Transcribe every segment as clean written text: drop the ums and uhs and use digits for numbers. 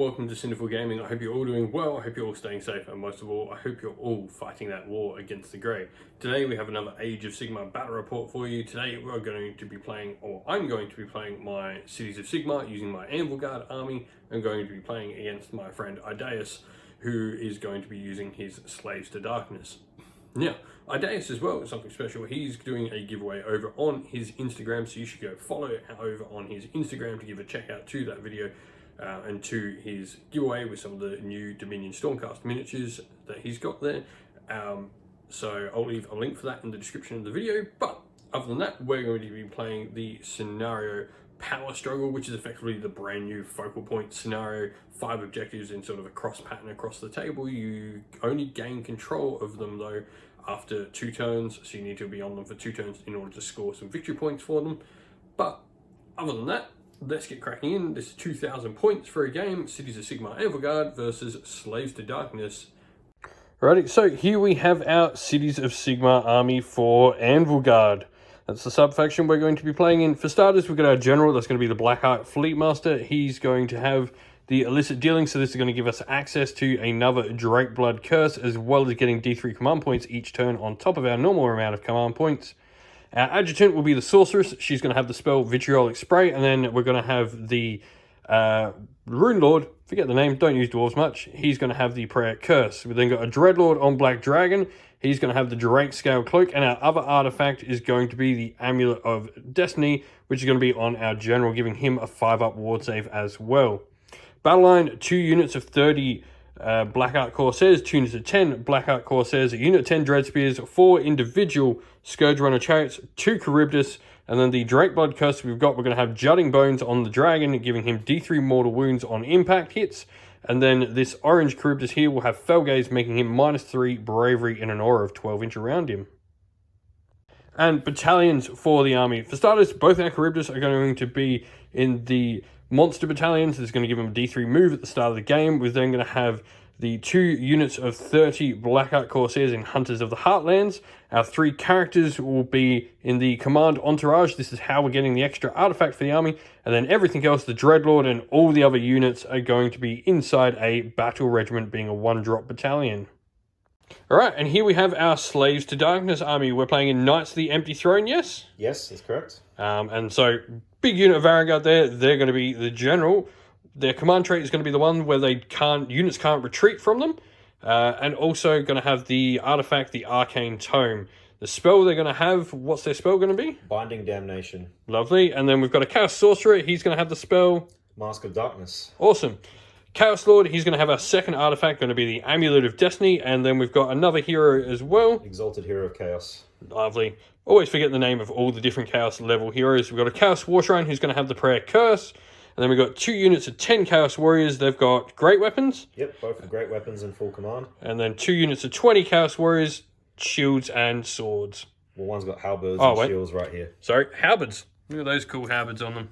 welcome to Sinful Gaming. I hope you're all doing well, I hope you're all staying safe, and most of all, I hope you're all fighting that war against the Grey. Today we have another Age of Sigmar battle report for you. Today we're going to be playing, or I'm going to be playing my Cities of Sigmar using my Anvilgard army. I'm going to be playing against my friend Idaeus, who is going to be using his Slaves to Darkness. Now, Idaeus as well is something special. He's doing a giveaway over on his Instagram, so you should go follow over on his Instagram to give a check out to that video. And to his giveaway with some of the new Dominion Stormcast miniatures that he's got there. So I'll leave a link for that in the description of the video. But other than that, we're going to be playing the scenario Power Struggle, which is effectively the brand new focal point scenario. 5 objectives in sort of a cross pattern across the table. You only gain control of them though after 2 turns, so you need to be on them for 2 turns in order to score some victory points for them. But other than that, let's get cracking in. This is 2,000 points for a game. Cities of Sigmar Anvilgard versus Slaves to Darkness. Alrighty, so here we have our Cities of Sigmar army for Anvilgard. That's the sub-faction we're going to be playing in. For starters, we've got our general. That's going to be the Blackheart Fleetmaster. He's going to have the illicit dealing, so this is going to give us access to another Drakeblood Curse, as well as getting D3 command points each turn on top of our normal amount of command points. Our adjutant will be the Sorceress. She's going to have the spell Vitriolic Spray, and then we're going to have the Rune Lord. Forget the name, don't use dwarves much. He's going to have the Prayer Curse. We've then got a Dreadlord on Black Dragon. He's going to have the Drake Scale Cloak, and our other artifact is going to be the Amulet of Destiny, which is going to be on our general, giving him a 5-up ward save as well. Battle line, 2 units of 30 Blackheart Corsairs, 2 units of 10 Blackheart Corsairs, a unit of 10 Dread Spears, 4 individual Scourge Runner Chariots, 2 Charybdis, and then the Drakeblood Curse we're going to have Jutting Bones on the Dragon, giving him D3 mortal wounds on impact hits, and then this orange Charybdis here will have Felgaze, making him -3 bravery in an aura of 12 inch around him. And battalions for the army. For starters, both our Charybdis are going to be in the Monster Battalions. This is going to give them a D3 move at the start of the game. We're then going to have the 2 units of 30 Blackheart Corsairs in Hunters of the Heartlands. Our 3 characters will be in the Command Entourage. This is how we're getting the extra artifact for the army. And then everything else, the Dreadlord and all the other units, are going to be inside a Battle Regiment, being a 1-drop battalion. Alright, and here we have our Slaves to Darkness army. We're playing in Knights of the Empty Throne, yes? Yes, that's correct. And so, big unit of Vanguard there. They're going to be the general. Their command trait is going to be the one where units can't retreat from them. And also going to have the artifact, the Arcane Tome. The spell they're going to have, what's their spell going to be? Binding Damnation. Lovely. And then we've got a Chaos Sorcerer. He's going to have the spell Mask of Darkness. Awesome. Chaos Lord, he's going to have our second artifact, going to be the Amulet of Destiny. And then we've got another hero as well. Exalted Hero of Chaos. Lovely. Always forget the name of all the different Chaos level heroes. We've got a Chaos War Shrine who's going to have the Prayer Curse. And then we've got 2 units of 10 Chaos Warriors. They've got great weapons. Yep, both have great weapons in full command. And then 2 units of 20 Chaos Warriors, shields and swords. Well, one's got halberds and shields right here. Sorry, halberds. Look at those cool halberds on them.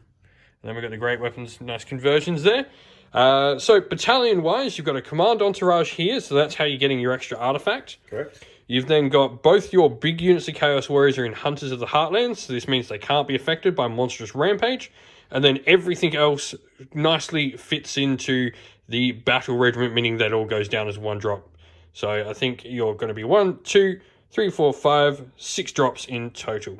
And then we've got the great weapons, nice conversions there. So battalion-wise, you've got a Command Entourage here, so that's how you're getting your extra artifact. Correct. You've then got both your big units of Chaos Warriors are in Hunters of the Heartlands, so this means they can't be affected by Monstrous Rampage. And then everything else nicely fits into the Battle Regiment, meaning that it all goes down as 1 drop. So I think you're going to be 1, 2, 3, 4, 5, 6 drops in total.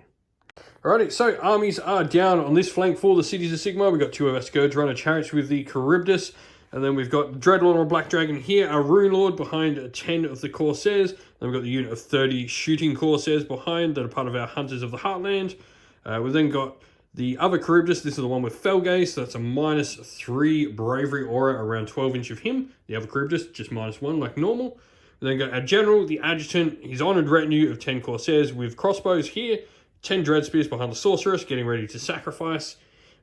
Alrighty, so armies are down on this flank for the Cities of Sigmar. We've got 2 of our Scourge Runner Chariots with the Charybdis. And then we've got Dreadlord on Black Dragon here, our Rune Lord behind 10 of the Corsairs. Then we've got the unit of 30 Shooting Corsairs behind that are part of our Hunters of the Heartland. We've then got the other Charybdis. This is the one with Felgaze, so that's a -3 bravery aura around 12 inch of him. The other Charybdis, just -1 like normal. We then got our general, the adjutant, his honoured retinue of 10 Corsairs with crossbows here. 10 Dread Spears behind the Sorceress, getting ready to sacrifice.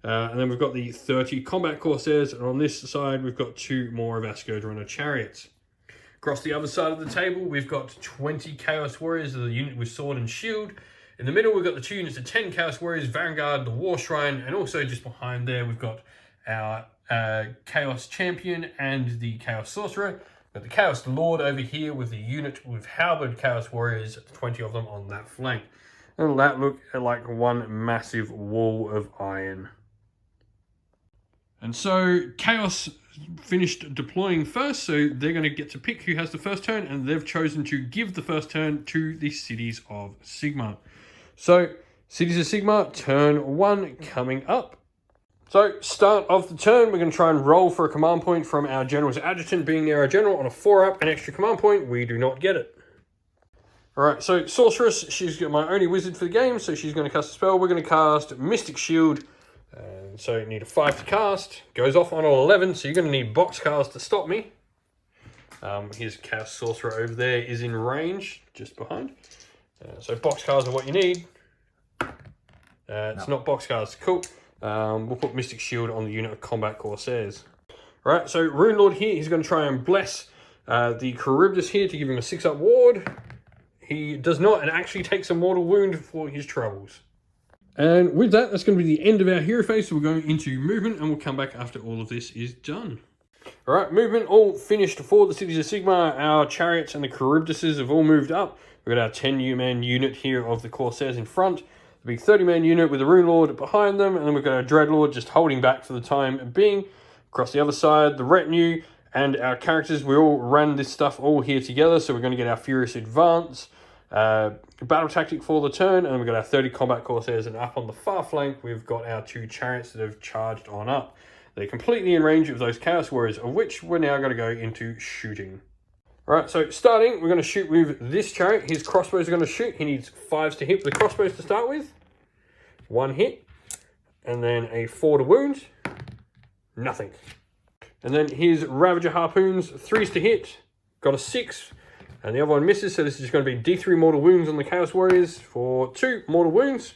And then we've got the 30 Combat Corsairs, and on this side we've got 2 more of our Scourge Runner Chariots. Across the other side of the table, we've got 20 Chaos Warriors, the unit with Sword and Shield. In the middle, we've got the 2 units of 10 Chaos Warriors, Vanguard, the War Shrine, and also just behind there, we've got our Chaos Champion and the Chaos Sorcerer. We've got the Chaos Lord over here with the unit with Halberd Chaos Warriors, 20 of them on that flank. And that look like one massive wall of iron. And so Chaos finished deploying first, so they're going to get to pick who has the first turn, and they've chosen to give the first turn to the Cities of Sigmar. So, Cities of Sigmar, turn 1 coming up. So, start of the turn, we're going to try and roll for a command point from our General's Adjutant being near our General on a 4-up, an extra command point. We do not get it. Alright, so Sorceress, she's my only wizard for the game, so she's going to cast a spell. We're going to cast Mystic Shield. So you need a 5 to cast. Goes off on an 11, so you're going to need Boxcars to stop me. His Chaos Sorcerer over there is in range, just behind. So Boxcars are what you need. It's not Boxcars. Cool. We'll put Mystic Shield on the unit of Combat Corsairs. Right, so Rune Lord here, he's going to try and bless the Charybdis here to give him a 6-up ward. He does not, and actually takes a mortal wound for his troubles. And with that, that's going to be the end of our hero phase. So we're going into movement, and we'll come back after all of this is done. All right, movement all finished for the Cities of Sigmar. Our chariots and the Charybdises have all moved up. We've got our 10-man unit here of the Corsairs in front. The big 30-man unit with the Rune Lord behind them. And then we've got our Dreadlord just holding back for the time being. Across the other side, the retinue and our characters. We all ran this stuff all here together. So we're going to get our Furious Advance. Battle tactic for the turn, and we've got our 30 combat corsairs, and up on the far flank we've got our 2 chariots that have charged on up. They're completely in range of those Chaos Warriors, of which we're now going to go into shooting. Alright, so starting, we're going to shoot with this chariot. His crossbows are going to shoot. He needs 5s to hit with the crossbows to start with. 1 hit, and then a 4 to wound. Nothing. And then his Ravager harpoons, 3s to hit. Got a 6. And the other one misses, so this is just going to be D3 mortal wounds on the Chaos Warriors for 2 mortal wounds.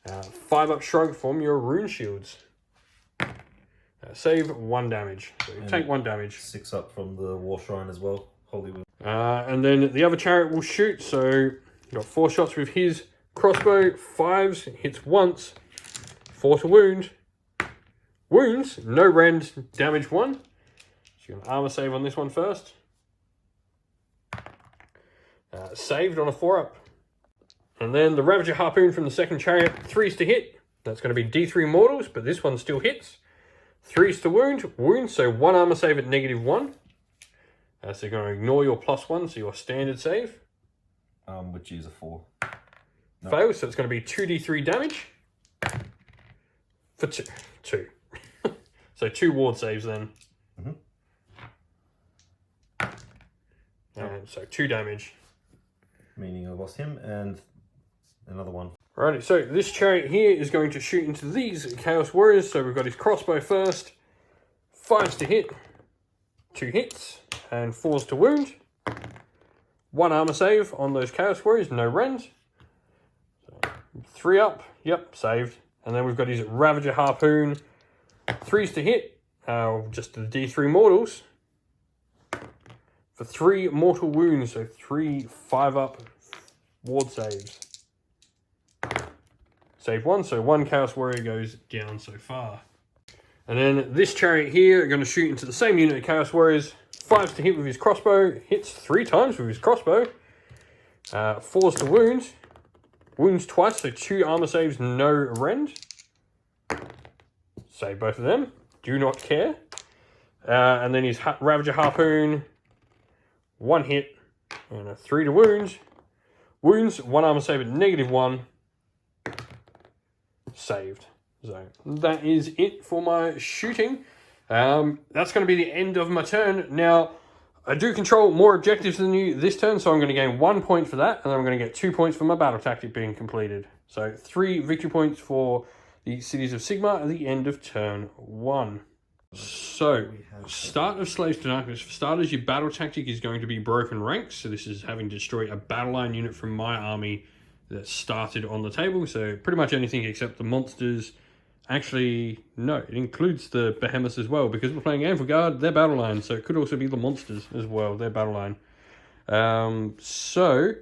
5-up shrug from your rune shields. Save 1 damage. So you take 1 damage. 6-up from the War Shrine as well. Holy wound. And then the other chariot will shoot, so you've got 4 shots with his crossbow. 5s, hits once. 4 to wound. Wounds, no rend, damage 1. So you're going to armor save on this one first. Saved on a 4-up. And then the Ravager Harpoon from the second chariot, 3s to hit. That's going to be D3 mortals, but this one still hits. 3s to wound, so 1 armor save at -1. So you're going to ignore your +1, so your standard save. Which is a 4. Nope. Fails, so it's going to be 2d3 damage. For 2. So 2 ward saves then. And so 2 damage. Meaning I lost him and another 1. Alrighty, so this chariot here is going to shoot into these Chaos Warriors. So we've got his crossbow first. 5s to hit. 2 hits. And 4s to wound. 1 armor save on those Chaos Warriors. No rend. So 3 up. Yep, saved. And then we've got his Ravager Harpoon. 3s to hit. Just the D3 mortals. For 3 mortal wounds, so 3 5-up ward saves. Save 1, so 1 Chaos Warrior goes down so far. And then this chariot here are going to shoot into the same unit of Chaos Warriors. 5s to hit with his crossbow, hits 3 times with his crossbow. 4s to wound. Wounds twice, so 2 armor saves, no rend. Save both of them, do not care. And then his Ravager Harpoon. 1 hit, and a 3 to wound. Wounds, 1 armor save at -1. Saved. So that is it for my shooting. That's going to be the end of my turn. Now, I do control more objectives than you this turn, so I'm going to gain 1 point for that, and then I'm going to get 2 points for my battle tactic being completed. So 3 victory points for the Cities of Sigmar at the end of turn 1. So, start of Slaves to Darkness. For starters, your battle tactic is going to be Broken Ranks. So this is having to destroy a battle line unit from my army that started on the table. So pretty much anything except the monsters. Actually, no, it includes the Behemoths as well, because we're playing Anvilgard, their battle line. So it could also be the monsters as well, their battle line. So,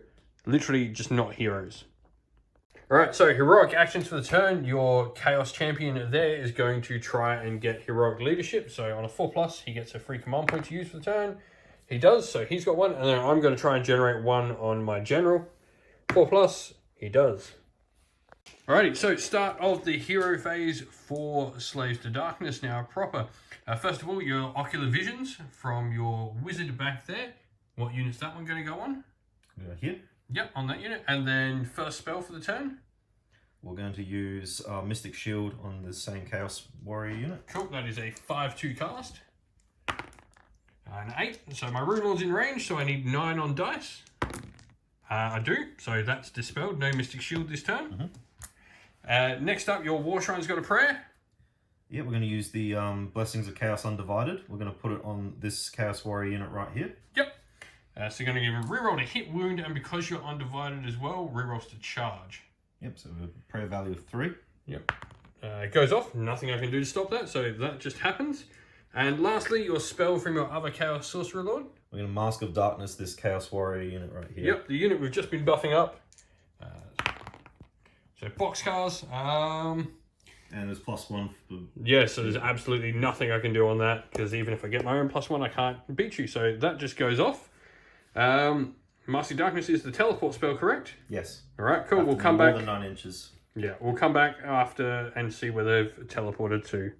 literally just not heroes. Alright, so heroic actions for the turn. Your Chaos Champion there is going to try and get heroic leadership. So on a 4+, he gets a free command point to use for the turn. He does, so he's got 1. And then I'm going to try and generate 1 on my general. 4+, he does. Alrighty, so start of the hero phase for Slaves to Darkness now proper. First of all, your Ocular Visions from your Wizard back there. What unit's that one going to go on? Here. Yep, on that unit. And then first spell for the turn. We're going to use Mystic Shield on the same Chaos Warrior unit. Cool, that is a 5/2 cast. An 8, so my Rune Lord's in range, so I need 9 on dice. I do, so that's dispelled. No Mystic Shield this turn. Next up, your War Shrine's got a prayer. Yeah, we're going to use the Blessings of Chaos Undivided. We're going to put it on this Chaos Warrior unit right here. Yep. So you're going to give a reroll to hit, wound, and because you're undivided as well, rerolls to charge. Yep, so a prayer value of 3. Yep. It goes off. Nothing I can do to stop that, so that just happens. And lastly, your spell from your other Chaos Sorcerer Lord. We're going to Mask of Darkness this Chaos Warrior unit right here. Yep, the unit we've just been buffing up. So boxcars. And there's +1 for... Yeah, so there's absolutely nothing I can do on that, because even if I get my own +1, I can't beat you. So that just goes off. Mask of Darkness is the teleport spell, correct? Yes. All right, cool. After We'll come more back. than 9 inches. Yeah, we'll come back after and see where they've teleported to.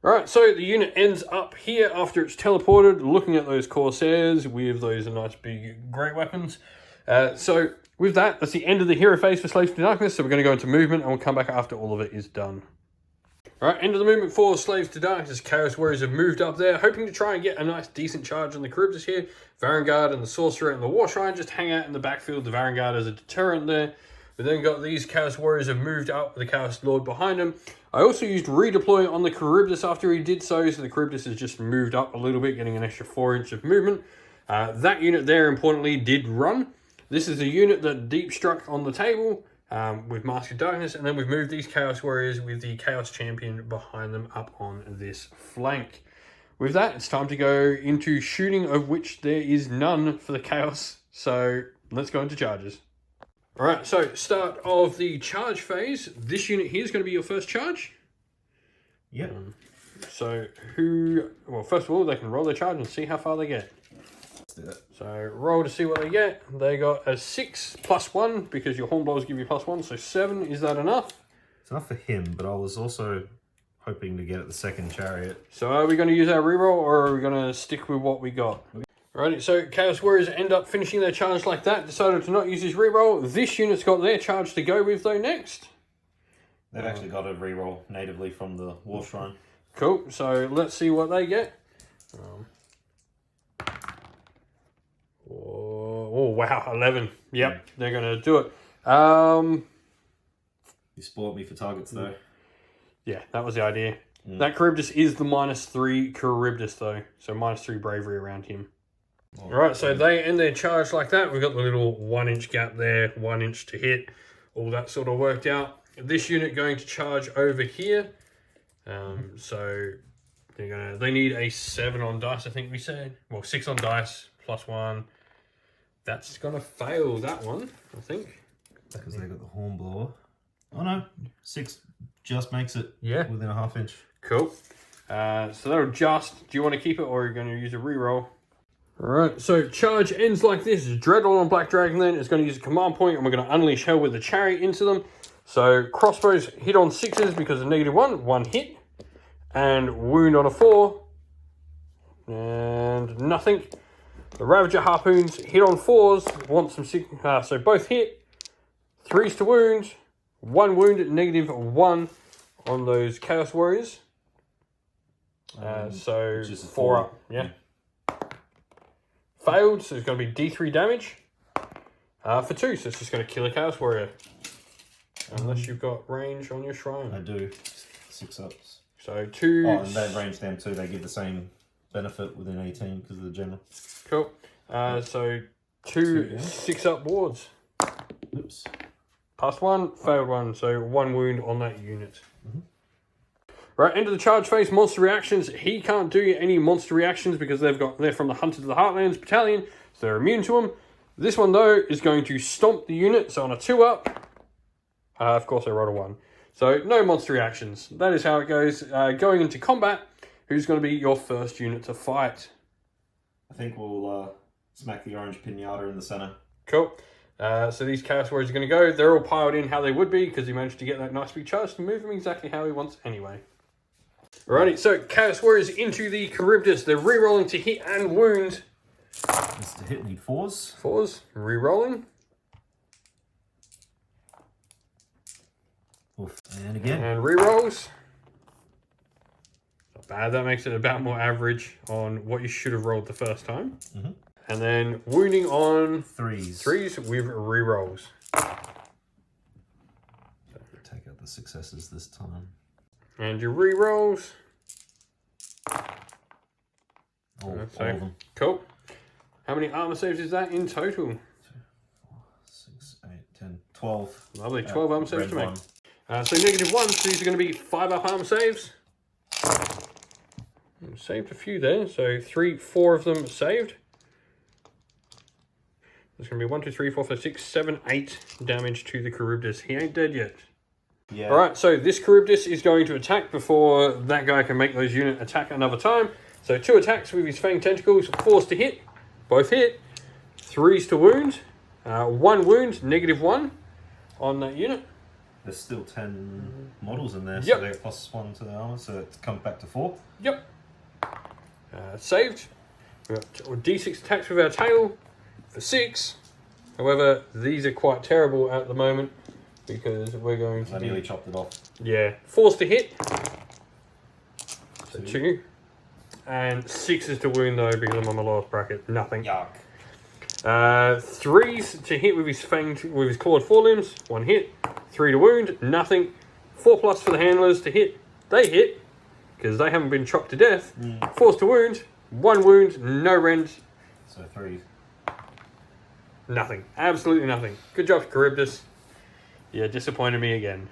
All right, so the unit ends up here after it's teleported, looking at those Corsairs with those nice big great weapons. So with that, that's the end of the hero phase for Slaves to Darkness. So we're going to go into movement and we'll come back after all of it is done. All right, end of the movement for Slaves to Darkness. Chaos Warriors have moved up there, hoping to try and get a nice decent charge on the Charybdis here. Varangard and the Sorcerer and the War Shrine just hang out in the backfield. The Varangard as a deterrent there. We then got these Chaos Warriors have moved up with the Chaos Lord behind them. I also used redeploy on the Charybdis after he did so the Charybdis has just moved up a little bit, getting an extra 4 inches of movement. That unit there, importantly, did run. This is a unit that deep struck on the table with Mask of Darkness, and then we've moved these Chaos Warriors with the Chaos Champion behind them up on this flank. With that, it's time to go into shooting, of which there is none for the Chaos. So let's go into charges. All right, so start of the charge phase. This unit here is going to be your first charge. Yep. So well, first of all, they can roll their charge and see how far they get. Let's do that. So roll to see what they get. They got a 6 +1 because your Hornblowers give you +1, so 7. Is that enough? It's enough for him, but I was also hoping to get at the second chariot. So are we going to use our reroll or are we going to stick with what we got? Alrighty, so Chaos Warriors end up finishing their charge like that, decided to not use his reroll. This unit's got their charge to go with though next. They've actually got a reroll natively from the War Shrine. Cool, so let's see what they get. Oh wow, 11. Yep, they're going to do it. You spoiled me for targets though. Yeah, that was the idea. That Charybdis is the -3 Charybdis though, so -3 bravery around him. All right, so they end their charge like that. We've got the little 1 inch gap there, 1 inch to hit. All that sort of worked out. This unit going to charge over here. So they need a 7 on dice, I think we said. Well, 6 on dice, +1. That's gonna fail that one, I think. Because they got the Hornblower. Oh no, 6 just makes it within a ½ inch. Cool. So that'll just, do you want to keep it or are you going to use a reroll? Alright, so charge ends like this. Dreadnought on Black Dragon then is going to use a command point and we're going to unleash hell with the chariot into them. So crossbows hit on 6s because of -1, 1 hit. And wound on a 4. And nothing. The Ravager Harpoons hit on 4s, want some so both hit. 3s to wound. 1 wound at -1 on those Chaos Warriors. So 4 up, yeah. Failed, so it's going to be D3 damage for 2, so it's just going to kill a Chaos Warrior. Unless you've got range on your shrine. I do. 6 ups. So 2... Oh, and they range them too. They give the same benefit within 18 because of the general. Cool. So 2 6-up wards. Oops. Passed 1, failed 1, so 1 wound on that unit. Right, into the charge phase, monster reactions. He can't do any monster reactions because they're from the Hunter to the Heartlands battalion, so they're immune to them. This one, though, is going to stomp the unit, so on a 2-up. Of course, I rolled a 1. So, no monster reactions. That is how it goes. Going into combat, who's going to be your first unit to fight? I think we'll smack the orange pinata in the center. Cool. So these Chaos Warriors are going to go. They're all piled in how they would be because he managed to get that nice big charge to move them exactly how he wants anyway. Alrighty, so Chaos Warriors into the Charybdis. They're re-rolling to hit and wound. This to hit, need 4s. 4s, re-rolling. Oof. And again. And re-rolls. Not bad, that makes it about more average on what you should have rolled the first time. And then wounding on 3s. 3s with re-rolls. Take out the successes this time. And your re-rolls. All of them. Cool. How many armor saves is that in total? 2, 4, 6, 8, 10, 12. Lovely, 12 armor saves to make. One. So -1, so these are going to be 5 up armor saves. Saved a few there, so 3, 4 of them saved. There's going to be 1, 2, 3, 4, 5, 6, 7, 8 damage to the Charybdis. He ain't dead yet. Yeah. Alright, so this Charybdis is going to attack before that guy can make those unit attack another time. So 2 attacks with his Fang Tentacles, 4s to hit, both hit, 3s to wound, 1 wound, -1 on that unit. There's still 10 models in there, so Yep. they get +1 to the armor, so it comes back to 4. Yep. Saved. We've got D6 attacks with our tail for 6. However, these are quite terrible at the moment because we're going to... I nearly chopped it off. Yeah. 4s to hit. So 2. 2. And 6s to wound though because I'm on the lowest bracket. Nothing. Yuck. 3s to hit with his clawed forelimbs. 1 hit. 3 to wound. Nothing. 4+ for the handlers to hit. They hit because they haven't been chopped to death. 4s to wound. 1 wound. No rend. So 3. Nothing. Absolutely nothing. Good job, Charybdis. Yeah, disappointed me again.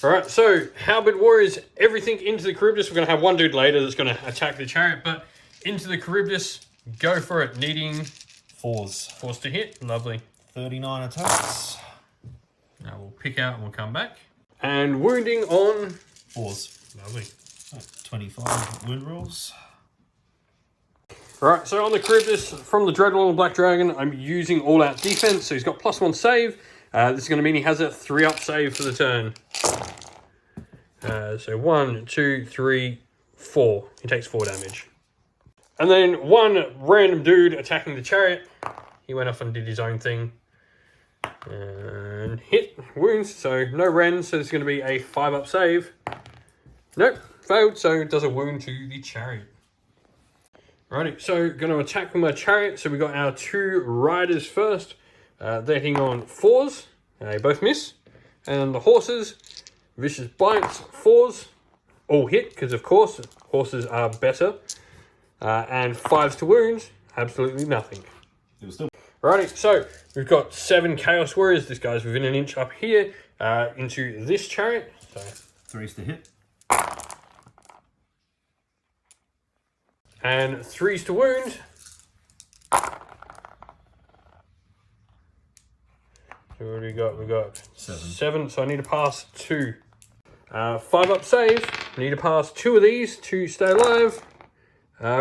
Alright, so Halberd Warriors, everything into the Charybdis. We're going to have one dude later that's going to attack the chariot, but into the Charybdis, go for it. Needing 4s. 4s to hit. Lovely. 39 attacks. Now we'll pick out and we'll come back. And wounding on 4s. Lovely. 25 wound rolls. Alright, so on the Charybdis, from the Dreadwall and Black Dragon, I'm using all-out defense, so he's got +1 save. This is going to mean he has a 3-up save for the turn. So 1, 2, 3, 4. He takes 4 damage. And then one random dude attacking the chariot. He went off and did his own thing. And hit, wounds, so no rend, so this is going to be a 5-up save. Nope, failed, so it does a wound to the chariot. Alrighty, so going to attack with my chariot. So we got our 2 riders first. They're hitting on 4s. They both miss. And the horses, vicious bites, 4s. All hit, because of course, horses are better. And 5s to wound, absolutely nothing. It was still... Alrighty, so we've got 7 Chaos Warriors. This guy's within an inch up here into this chariot. So 3s to hit. And 3s to wound. So what do we got? We got 7, so I need to pass 2. 5-up save. I need to pass 2 of these to stay alive.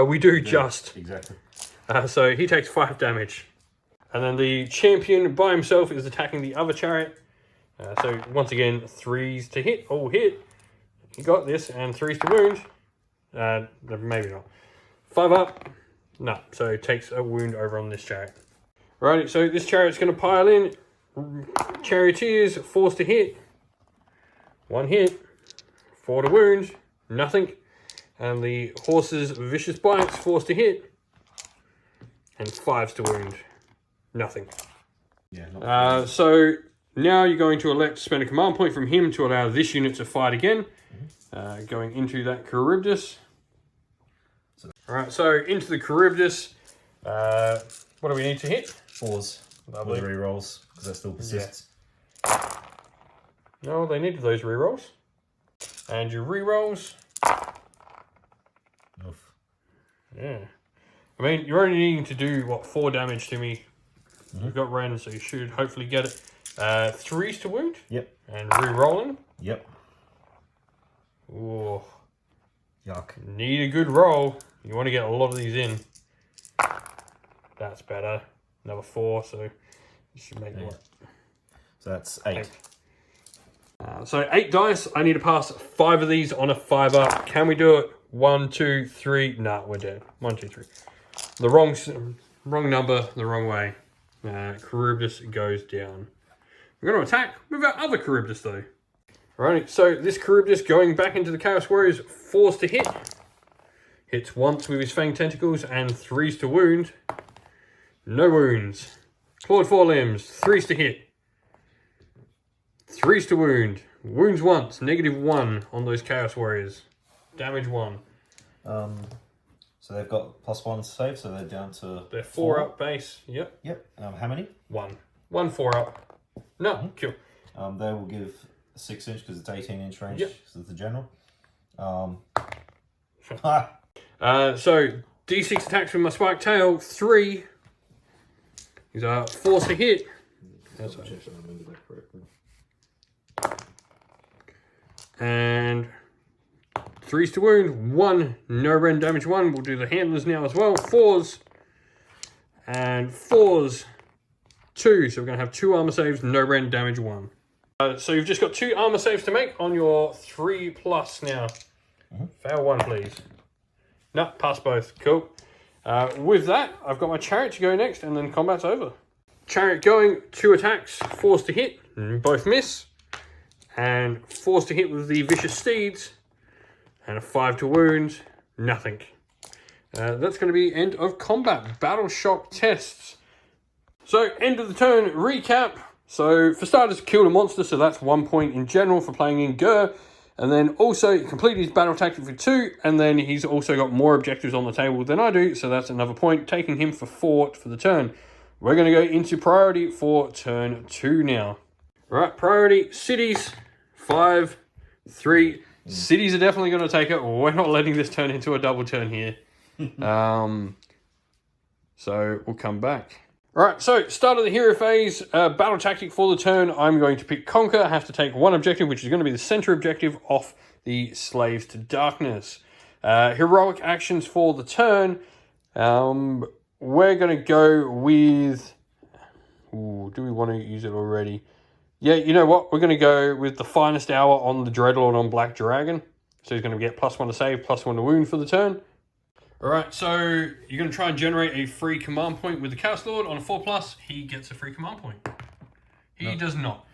We do just. Exactly. So he takes 5 damage. And then the champion by himself is attacking the other chariot. So once again, 3s to hit. All hit. He got this. And 3s to wound. Maybe not. 5 up. No. So it takes a wound over on this chariot. Right. So this chariot's going to pile in. Charioteers, 4s to hit. 1 hit. 4 to wound. Nothing. And the horses, vicious bites, 4s to hit. And 5s to wound. Nothing. Yeah. So now you're going to elect to spend a command point from him to allow this unit to fight again. Going into that Charybdis. Alright, so into the Charybdis. What do we need to hit? 4s. Lovely. With rerolls, because that still persists. Yeah. No, they needed those rerolls. And your rerolls. Oof. Yeah. I mean, you're only needing to do, what, 4 damage to me. You've got Ren, so you should hopefully get it. 3s to wound. Yep. And re-rolling. Yep. Ooh. Yuck. Need a good roll. You want to get a lot of these in. That's better. Another 4, so Should make what? So that's 8. So 8 dice. I need to pass 5 of these on a 5-er. Can we do it? 1, 2, 3. Nah, we're dead. 1, 2, 3. The wrong number, the wrong way. Charybdis goes down. We're going to attack with our other Charybdis though. Alrighty, so this Charybdis going back into the Chaos Warriors, 4s to hit. Hits once with his Fang Tentacles and 3s to wound. No wounds. Clawed forelimbs, 3s to hit. 3s to wound. Wounds once, -1 on those Chaos Warriors. Damage 1. So they've got +1 save, so they're down to... They're 4 up base. Yep. Yep. How many? 1. 1 4 up. No, kill. They will give 6 inch because it's 18-inch range. Yep. Because it's the general. So D6 attacks with my spike tail. 3. These are 4s to hit. That's right. I remember that correctly. And 3s to wound. 1. No rend damage 1. We'll do the handlers now as well. 4s. And 4s. 2. So we're going to have 2 armor saves. No rend damage 1. So you've just got 2 armor saves to make on your 3+ now. Fail 1, please. No, pass both. Cool. With that, I've got my chariot to go next, and then combat's over. Chariot going, 2 attacks, 4s to hit, both miss, and 4s to hit with the vicious steeds, and a 5 to wound, nothing. That's going to be end of combat. Battle shock tests. So end of the turn recap. So for starters, killed a monster, so that's 1 point in general for playing in Gur. And then also completed his battle tactic for 2, and then he's also got more objectives on the table than I do, so that's another point, taking him for 4 for the turn. We're going to go into priority for turn 2 now. Right, priority, cities, 5, 3. Cities are definitely going to take it. We're not letting this turn into a double turn here. So we'll come back. Alright, so start of the hero phase, battle tactic for the turn. I'm going to pick Conquer. I have to take 1 objective, which is going to be the center objective off the Slaves to Darkness. Heroic actions for the turn. We're going to go with... Ooh, do we want to use it already? Yeah, you know what? We're going to go with the Finest Hour on the Dreadlord on Black Dragon. So he's going to get +1 to save, +1 to wound for the turn. Alright, so you're going to try and generate a free command point with the Chaos Lord on a 4+. He gets a free command point. He does not.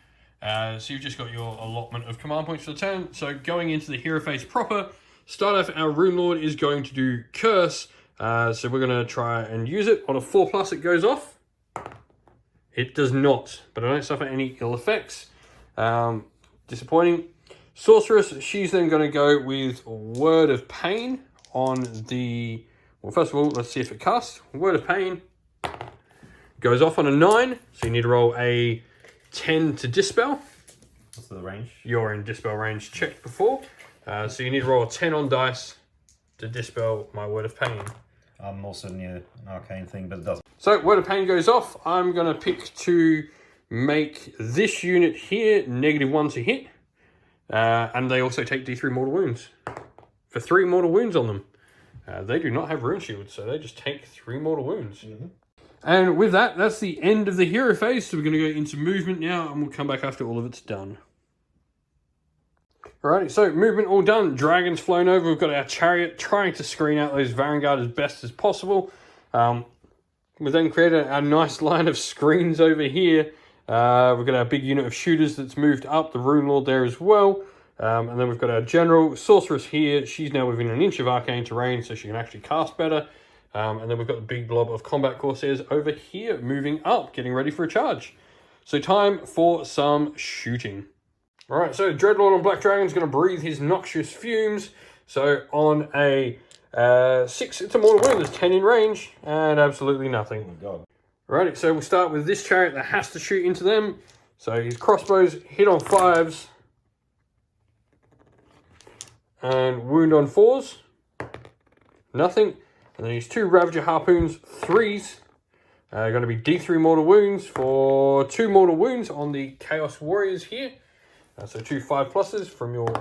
So you've just got your allotment of command points for the turn. So going into the hero phase proper, start off our Rune Lord is going to do Curse. So we're going to try and use it. On a 4+, it goes off. It does not, but I don't suffer any ill effects. Disappointing. Sorceress, she's then going to go with Word of Pain on the... Well, first of all, let's see if it casts. Word of Pain goes off on a 9, so you need to roll a 10 to Dispel. What's the range? You're in Dispel range, checked before. So you need to roll a 10 on dice to Dispel my Word of Pain. I'm also near an arcane thing, but it doesn't. So Word of Pain goes off. I'm going to pick to make this unit here -1 to hit. And they also take D3 mortal wounds. For 3 mortal wounds on them. They do not have rune shields, so they just take 3 mortal wounds. And with that, that's the end of the hero phase. So we're going to go into movement now, and we'll come back after all of it's done. Alrighty, so movement all done. Dragon's flown over. We've got our chariot trying to screen out those Vanguard as best as possible. We've then created a nice line of screens over here. We've got our big unit of shooters that's moved up. The Rune Lord there as well. And then we've got our general sorceress here. She's now within an inch of arcane terrain, so she can actually cast better. And then we've got the big blob of combat corsairs over here, moving up, getting ready for a charge. So time for some shooting. All right, so Dreadlord on Black Dragon is going to breathe his noxious fumes. So on a 6, it's a mortal wound. There's 10 in range, and absolutely nothing. Oh my god. Alrighty, so we'll start with this chariot that has to shoot into them. So his crossbows hit on 5s. And wound on 4s. Nothing. And then his 2 Ravager Harpoons, 3s. Going to be D3 mortal wounds for 2 mortal wounds on the Chaos Warriors here. So 2 5+s from your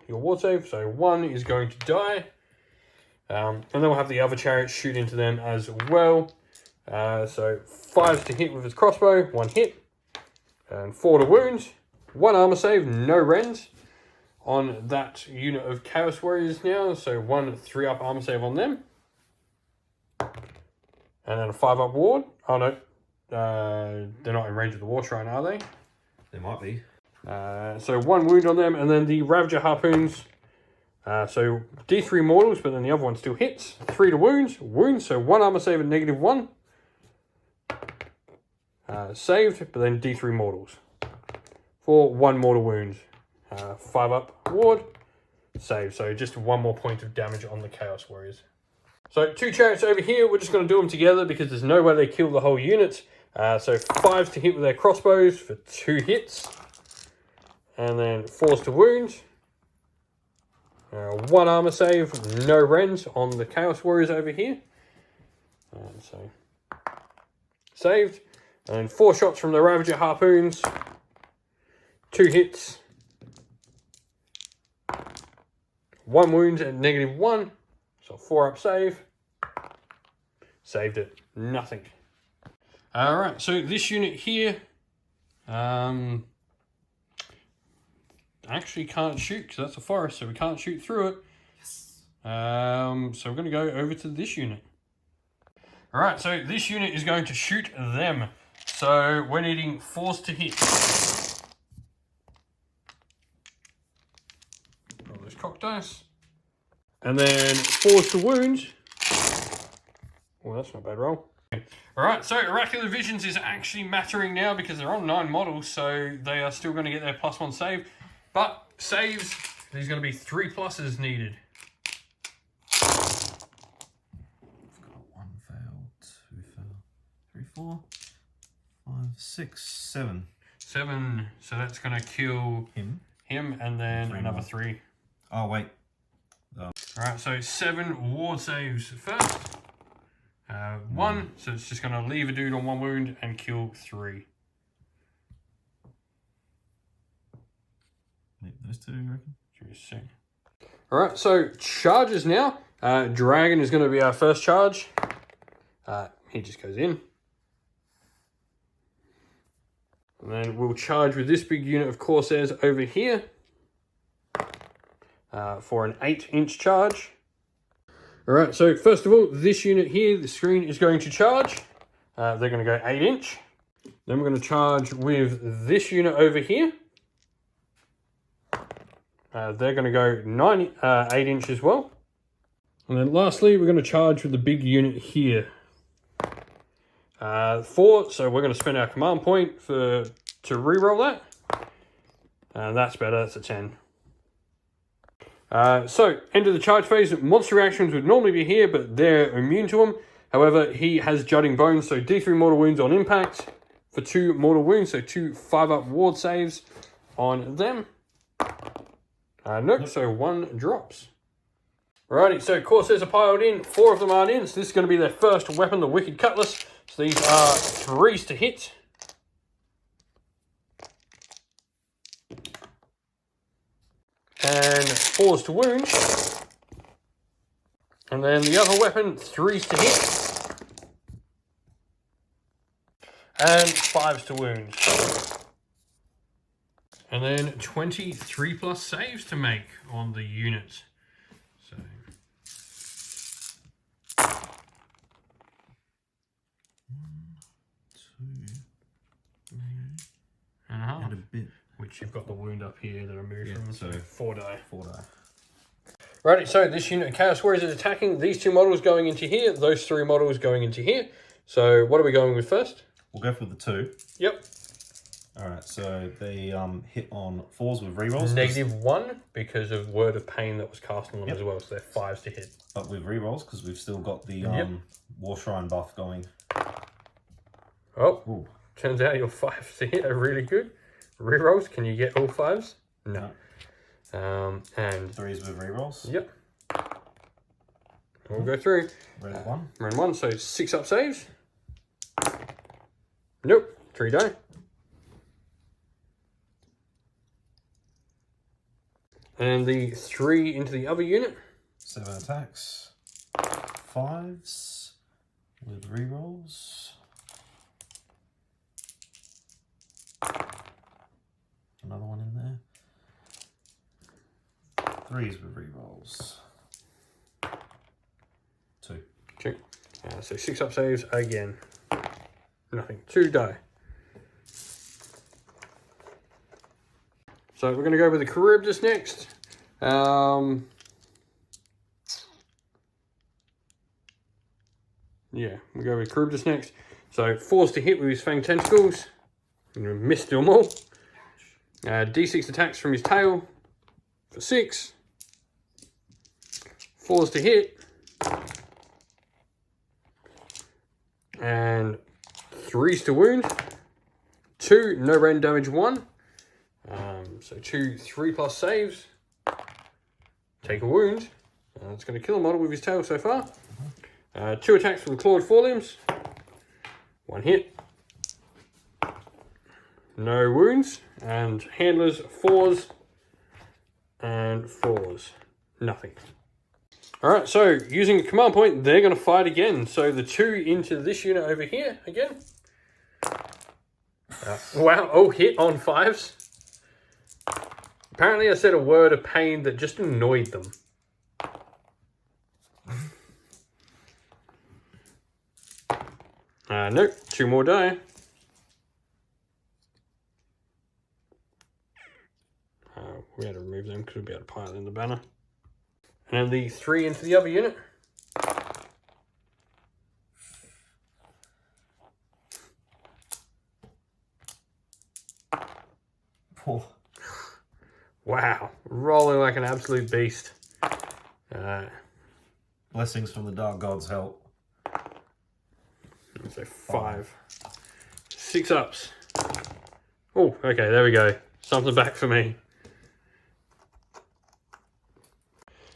ward save. So 1 is going to die. And then we'll have the other chariot shoot into them as well. So 5s to hit with his crossbow, 1 hit. And 4 to wound, 1 armor save, no rends on that unit of Chaos Warriors now. So 1 3-up armor save on them. And then a 5-up ward. Oh no, they're not in range of the War Shrine, are they? They might be. So 1 wound on them, and then the Ravager Harpoons. So D3 mortals, but then the other one still hits. 3 to wounds, so 1 armor save and -1. Saved, but then D3 mortals. For 1 mortal wound. 5-up ward, save. So just 1 more point of damage on the Chaos Warriors. So 2 chariots over here, we're just going to do them together because there's no way they kill the whole unit. So 5s to hit with their crossbows for 2 hits. And then 4s to wound. 1 armor save, no rends on the Chaos Warriors over here. So saved. And 4 shots from the Ravager Harpoons. 2 hits. 1 wound and -1. So 4-up save. Saved it. Nothing. Alright, so this unit here actually can't shoot because that's a forest, so we can't shoot through it. Yes. So we're going to go over to this unit. Alright, so this unit is going to shoot them. So we're needing 4s to hit. Roll those cock dice. And then 4s to wound. Well, that's not a bad roll. Alright, so Oracular Visions is actually mattering now because they're on 9 models, so they are still going to get their +1 save. But saves, there's going to be 3 pluses needed. I've got 1 fail, 2 fail, 3, 4, 5, 6, 7. 7, so that's going to kill him and then 3 another more. 3. Oh, wait. Alright, so 7 ward saves first. 1, so it's just going to leave a dude on 1 wound and kill 3. Those 2, you reckon? Give me a sec. Alright, so charges now. Dragon is going to be our first charge. He just goes in. And then we'll charge with this big unit of Corsairs over here. For an 8-inch charge. Alright, so first of all, this unit here, the screen is going to charge. They're going to go 8-inch. Then we're going to charge with this unit over here. They're going to go 8-inch as well. And then lastly, we're going to charge with the big unit here. 4, so we're going to spend our command point to reroll that. And that's better, that's a 10. So, end of the charge phase. Monster reactions would normally be here, but they're immune to them. However, he has Jutting Bones, so D3 mortal wounds on impact for 2 mortal wounds, so 2 5-up ward saves on them. Nope, so 1 drops. Alrighty, so Corsairs are piled in, 4 of them aren't in, so this is going to be their first weapon, the Wicked Cutlass. So these are 3s to hit. And 4s to wound. And then the other weapon, 3s to hit. And 5s to wound. And then 23 plus saves to make on the unit. So 1, 2, 3, and and a bit. which you've got the wound up here that I moved Yeah, from. so 4 die. 4 die. Righty, so this unit of Chaos Warriors is attacking. These 2 models going into here, those 3 models going into here. So what are we going with first? We'll go for the 2. Yep. Alright, so they hit on 4s with rerolls. -1 because of Word of Pain that was cast on them Yep. as well. So they're 5s to hit. But with rerolls, because we've still got the War Shrine buff going. Oh, Ooh. turns out your 5s to hit are really good. Rerolls, can you get all 5s? No. And 3s with rerolls. yep. We'll go through. Red 1. Round 1, so 6-up saves. Nope, 3 die. And the 3 into the other unit. 7 attacks. 5s. with rerolls. Another one in there. 3s with rerolls. 2. Okay. So 6 up saves again. Nothing. 2 die. So we're going to go with the Charybdis next. Yeah, we go with Charybdis next. So 4s to hit with his Fang Tentacles. I'm going to miss them all. D6 attacks from his tail for 6. 4s to hit. And 3s to wound. 2, no rend damage 1. So 2 3+ saves. Take a wound. It's going to kill a model with his tail so far. 2 attacks with the clawed forelimbs. 1 hit. No wounds. And handlers 4s and 4s. Nothing. Alright, so using a command point, they're going to fight again. So the 2 into this unit over here again. Wow, all hit on 5s. Apparently I said a word of pain that just annoyed them. Nope, 2 more die. We had to remove them because we'd be able to pile in the banner. And then the 3 into the other unit. Oh. Wow, rolling like an absolute beast. Blessings from the Dark Gods help. So 5. 6 ups. Oh, okay, there we go. Something back for me.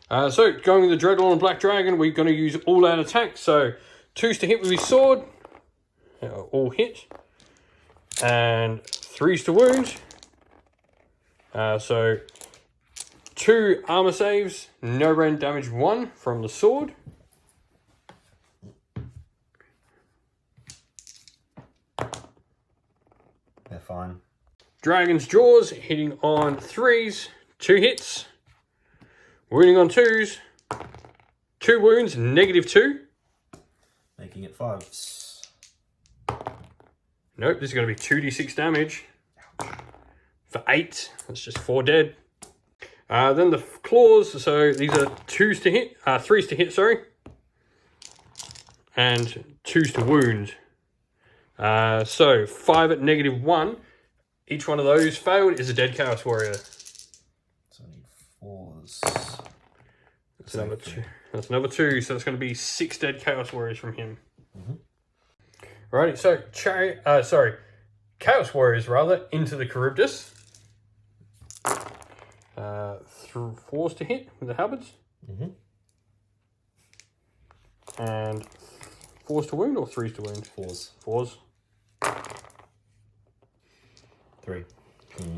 So, going with the Dreadlord and Black Dragon, we're going to use all-out attack. So, 2s to hit with his sword. All hit. And 3s to wound. So, 2 armor saves. No rend damage 1 from the sword. They're fine. Dragon's Jaws, hitting on 3s. 2 hits. Wounding on 2s. 2 wounds, -2. Making it 5s. Nope, this is going to be 2d6 damage. For 8. That's just 4 dead. Then the claws, so these are 2s to hit, 3s to hit, sorry. And 2s to wound. So 5 at -1. Each one of those failed is a dead Chaos Warrior. So I need 4s. That's another 2. That's another 2, so that's going to be 6 dead Chaos Warriors from him. Alrighty, so Chaos Warriors rather into the Charybdis. 4s to hit with the halberds. And 4s to wound or 3s to wound? 4s. 4s. 3.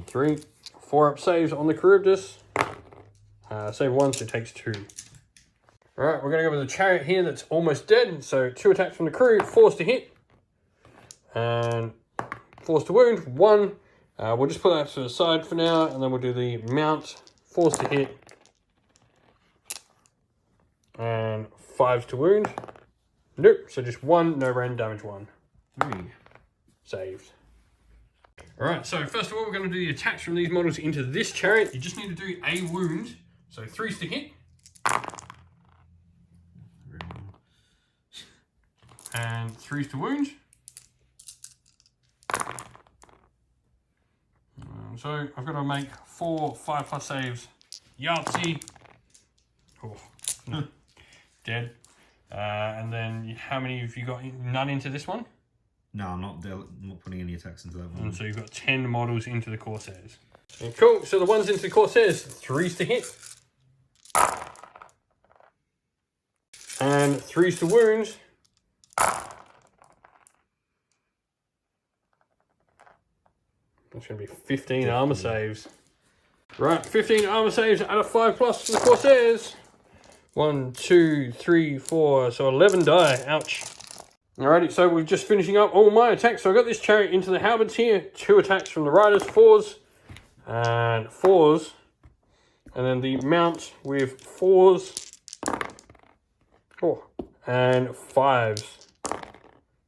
3. 4 up saves on the Charybdis. Save 1, so it takes 2. Alright, we're going to go with the Chariot here that's almost dead. So 2 attacks from the crew, 4s to hit. And 4s to wound, 1. We'll just put that to the side for now, and then we'll do the mount, 4s to hit. And 5s to wound. Nope, so just 1, no rend, damage 1. 3. Saved. Alright, so first of all, we're going to do the attacks from these models into this chariot. You just need to do a wound. So 3s to hit. And 3s to wound. So I've got to make 4 5+ saves. Yahtzee. Oh, no. Dead. And then how many have you got? None into this one? No, I'm not putting any attacks into that one. And so you've got 10 models into the Corsairs. And cool, so the ones into the Corsairs, 3s to hit. And 3s to wound. That's going to be 15 armor saves. Right, 15 armor saves out of 5+ for the Corsairs. 1, 2, 3, 4, so 11 die. Ouch. Alrighty, so we're just finishing up all my attacks. So I got this chariot into the halberds here. 2 attacks from the riders, 4s and 4s. And then the mount with 4s. Oh, and 5s.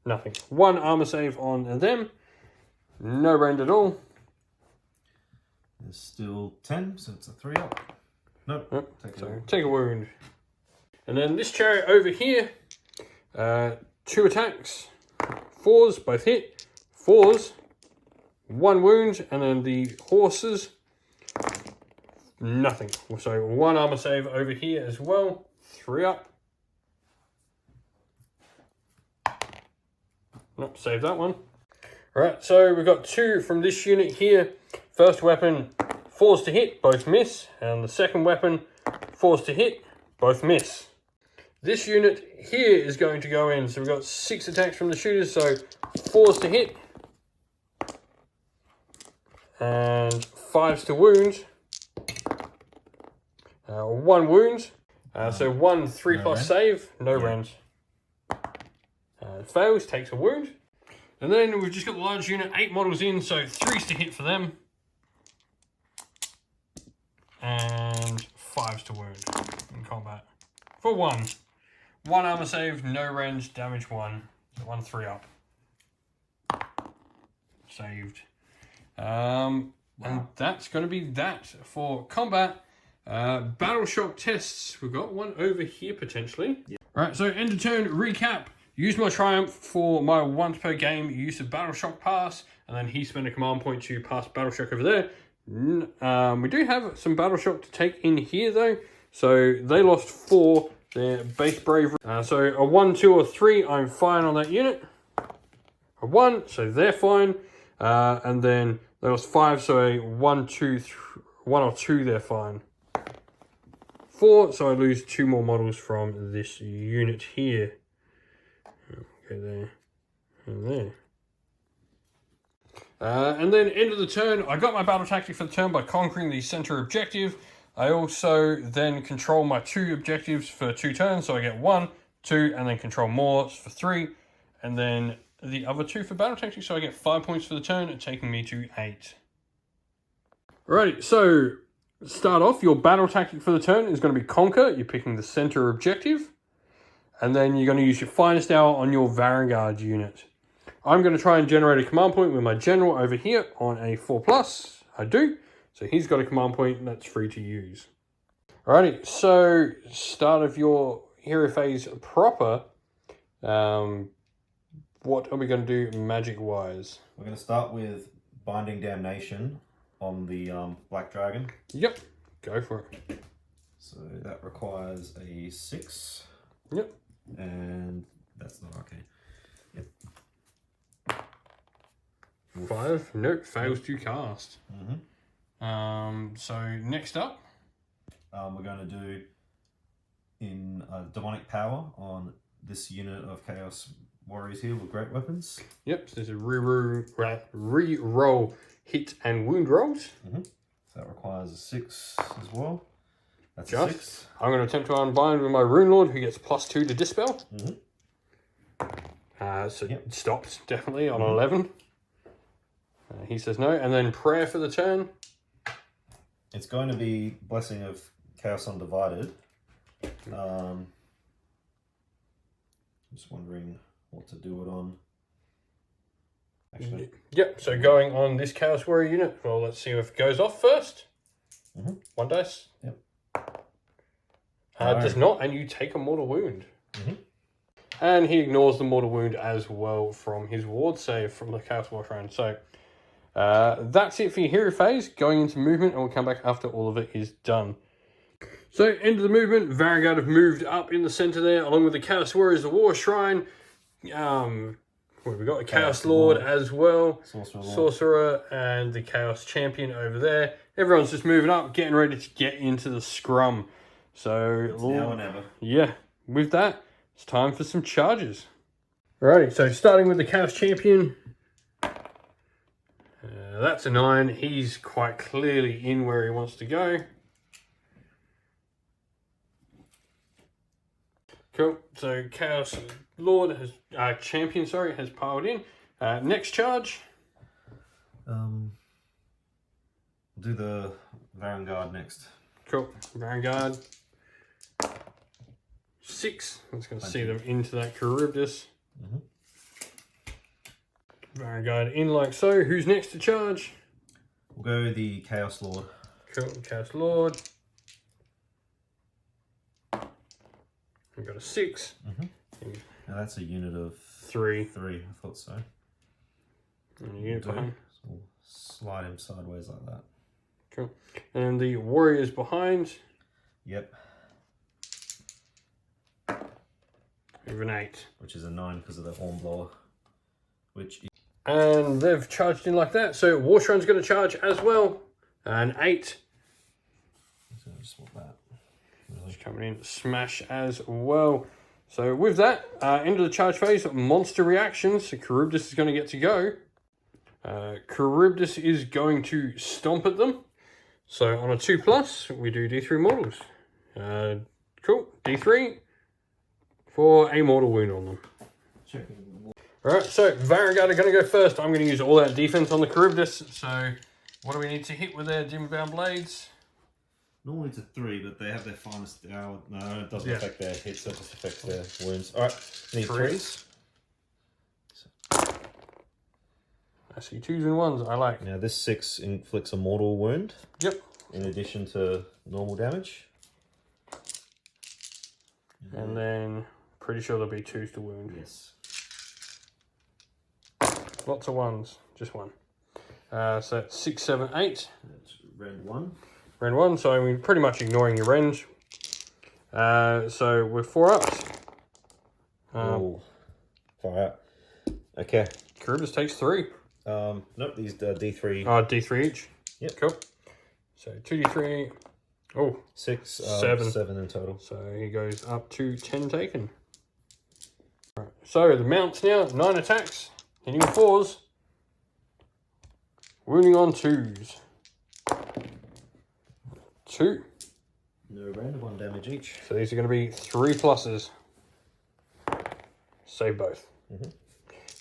Nothing. 1 armor save on them. No range at all. There's still 10, so it's a 3 up. Nope. Yep. Take a wound. And then this chariot over here. 2 attacks. 4s, both hit. 4s. 1 wound. And then the horses. Nothing. So 1 armor save over here as well. 3 up. Nope, save that one. Alright, so we've got 2 from this unit here. First weapon, 4s to hit, both miss. And the second weapon, 4s to hit, both miss. This unit here is going to go in. So we've got 6 attacks from the shooters, so 4s to hit. And 5s to wound. 1 wound. So 1 3+ save, no rend. Fails, takes a wound. And then we've just got the large unit, 8 models in, so 3s to hit for them. And 5s to wound in combat. For 1. 1 armor save, no range, damage 1. 1 3 up. Saved. And that's going to be that for combat. Battle shock tests. We've got one over here potentially. Yep. Alright, so end of turn recap. Use my triumph for my once per game use of battle shock pass, and then he spent a command point to pass battle shock over there. We do have some battle shock to take in here though. So they lost 4, their base bravery. So a 1, 2, or 3, I'm fine on that unit. A 1, so they're fine. And then they lost 5, so a 1, 2, 1 or 2, they're fine. 4, so I lose 2 more models from this unit here. Okay, there and there. And then end of the turn, I got my battle tactic for the turn by conquering the center objective. I also then control my 2 objectives for 2 turns, so I get 1, 2, and then control more for 3, and then the other 2 for battle tactics, so I get 5 points for the turn, taking me to 8. Alrighty, so start off, your battle tactic for the turn is going to be conquer. You're picking the center objective, and then you're going to use your finest hour on your Vanguard unit. I'm going to try and generate a command point with my general over here on a 4+. I do. So he's got a command point that's free to use. Alrighty, so start of your hero phase proper. What are we going to do magic-wise? We're going to start with Binding Damnation on the Black Dragon. Yep, go for it. So that requires a 6. Yep. And that's not okay. Yep. 5, nope, fails to cast. Mm-hmm. So next up, we're going to do in demonic power on this unit of Chaos Warriors here with great weapons. Yep, so there's a re-roll hit and wound rolls. Mm-hmm. So that requires a 6 as well. That's Just, a 6. I'm going to attempt to unbind with my Rune Lord, who gets +2 to dispel. Mm-hmm. So it stops definitely on 11. He says no, and then prayer for the turn. It's going to be Blessing of Chaos Undivided. Just wondering what to do it on. Actually. Yep, so going on this Chaos Warrior unit, well, let's see if it goes off first. Mm-hmm. 1 dice. Yep. Does not, and you take a mortal wound. Mm-hmm. And he ignores the mortal wound as well from his ward save from the Chaos War Shrine. So that's it for your hero phase. Going into movement, and we'll come back after all of it is done. So, end of the movement. Vanguard have moved up in the center there, along with the Chaos Warriors, the War Shrine. What have we got? A Chaos Lord as well. Sorcerer and the Chaos Champion over there. Everyone's just moving up, getting ready to get into the scrum. So, it's now or never. Yeah, with that, it's time for some charges. Alrighty, so starting with the Chaos Champion. That's a 9. He's quite clearly in where he wants to go. Cool. So Chaos Lord has Champion, sorry, has piled in. Next charge. We'll do the Anvilgard next. Cool. Vanguard. 6. I'm just going to see them into that Charybdis. Vanguard in like so. Who's next to charge? We'll go the Chaos Lord. Cool. Chaos Lord. We've got a 6. Now that's a unit of 3. 3, I thought so. And a unit behind. So we'll slide him sideways like that. Cool. And the warriors behind. Yep. We have an 8. Which is a 9 because of the Hornblower. Which is... And they've charged in like that. So Warshrine's going to charge as well. An 8. So just swap that. Really coming in. Smash as well. So with that, end of the charge phase, monster reactions. So Charybdis is going to get to go. Charybdis is going to stomp at them. So on a 2+, we do D3 mortals. Cool. D3 for a mortal wound on them. Alright, so Vanguard are going to go first. I'm going to use all that defense on the Charybdis. So what do we need to hit with their Dimbound Blades? Normally it's a 3, but they have their finest hour. No, it doesn't affect their hits, that just affects their wounds. Alright, need 3s. I see 2s and 1s, I like. Now this 6 inflicts a mortal wound. Yep. In addition to normal damage. And then, pretty sure there'll be 2s to wound. Yes. Lots of 1s, just 1. So 6, 7, 8. That's red 1. Red 1, so we're pretty much ignoring your range. So we're 4 ups. Oh, far out. Okay. Charybdis takes 3. Nope, these D3. D3 each. Yep. Cool. So 2D3. Oh, 6, 7. 7 in total. So he goes up to 10 taken. Right. So the mounts now, 9 attacks. Hitting with 4s. Wounding on 2s. 2. No random, 1 damage each. So these are going to be 3 pluses. Save both.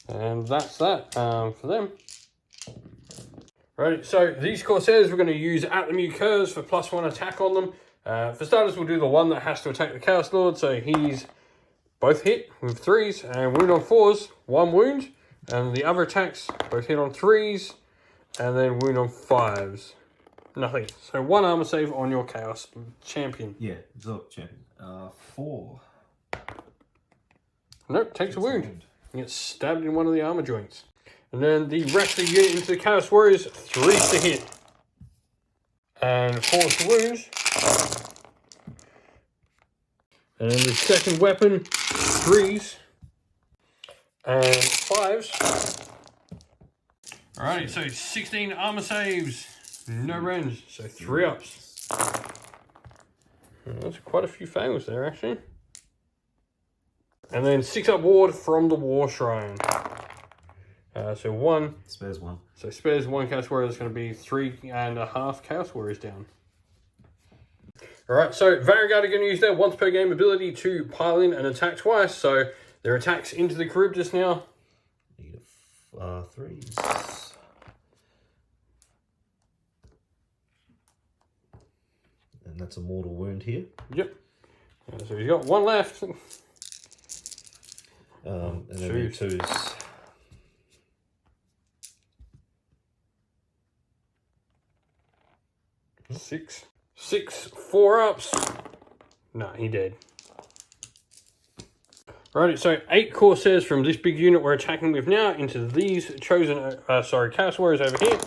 And that's that for them. Right, so these Corsairs we're going to use at the Mew Curves for +1 attack on them. For starters, we'll do the one that has to attack the Chaos Lord. So he's both hit with 3s and wound on 4s, 1 wound. And the other attacks both hit on 3s and then wound on 5s. Nothing. So 1 armor save on your Chaos Champion. Yeah, Zork Champion. 4. Nope, takes a wound. He gets stabbed in one of the armor joints. And then the rest of the unit into the Chaos Warriors, 3s to hit. And 4s to wound. And then the second weapon, 3s. And 5s. Alright, so 16 armor saves. No range, so 3 ups. That's quite a few fails there, actually. And then 6 up ward from the War Shrine. So 1. Spares 1. So spares 1 Chaos Warrior. That's going to be 3.5 Chaos Warriors down. Alright, so Vanguard are going to use their once per game ability to pile in and attack twice. So their attacks into the Charybdis now. Need 3s. And that's a mortal wound here. Yep. So he's got 1 left. And then need 2s. 6. 4 ups. Nah, he dead. Right, so 8 Corsairs from this big unit we're attacking with now into these chosen, Chaos Warriors over here.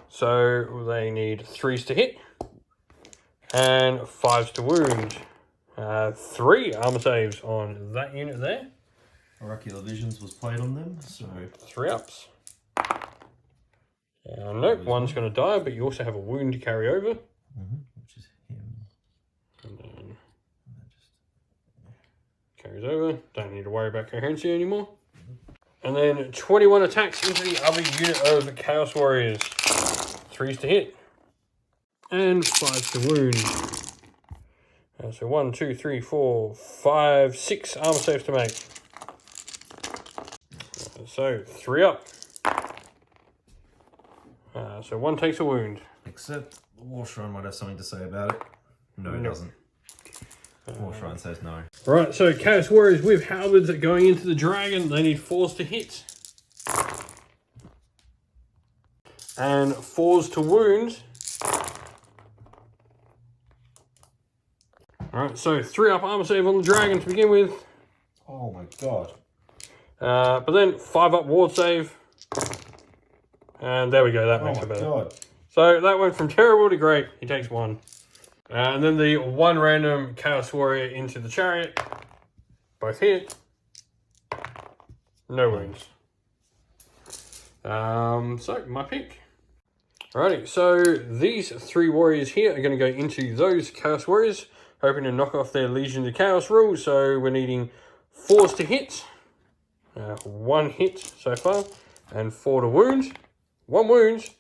So they need 3s to hit and 5s to wound. 3 armor saves on that unit there. Oracular Visions was played on them, so 3 ups. Nope, one's going to die, but you also have a wound to carry over. Which is him. And then carries over. Don't need to worry about coherency anymore. And then 21 attacks into the other unit of Chaos Warriors. 3s to hit. And 5s to wound. So 1, 2, 3, 4, 5, 6 armor saves to make. So 3 up. So 1 takes a wound. Except War Shrine might have something to say about it. No, it doesn't. War Shrine says no. Right, so Chaos Warriors with halberds are going into the dragon. They need 4s to hit. And 4s to wound. Alright, so 3 up armor save on the dragon to begin with. Oh my god. But then 5 up ward save. And there we go, that makes it better. God. So that went from terrible to great. He takes 1. And then the 1 random Chaos Warrior into the chariot. Both hit. No wounds. So my pick. Alrighty, so these 3 warriors here are going to go into those Chaos Warriors, hoping to knock off their Legion of Chaos rule. So we're needing 4s to hit. 1 hit so far. And 4 to wound. 1 wound.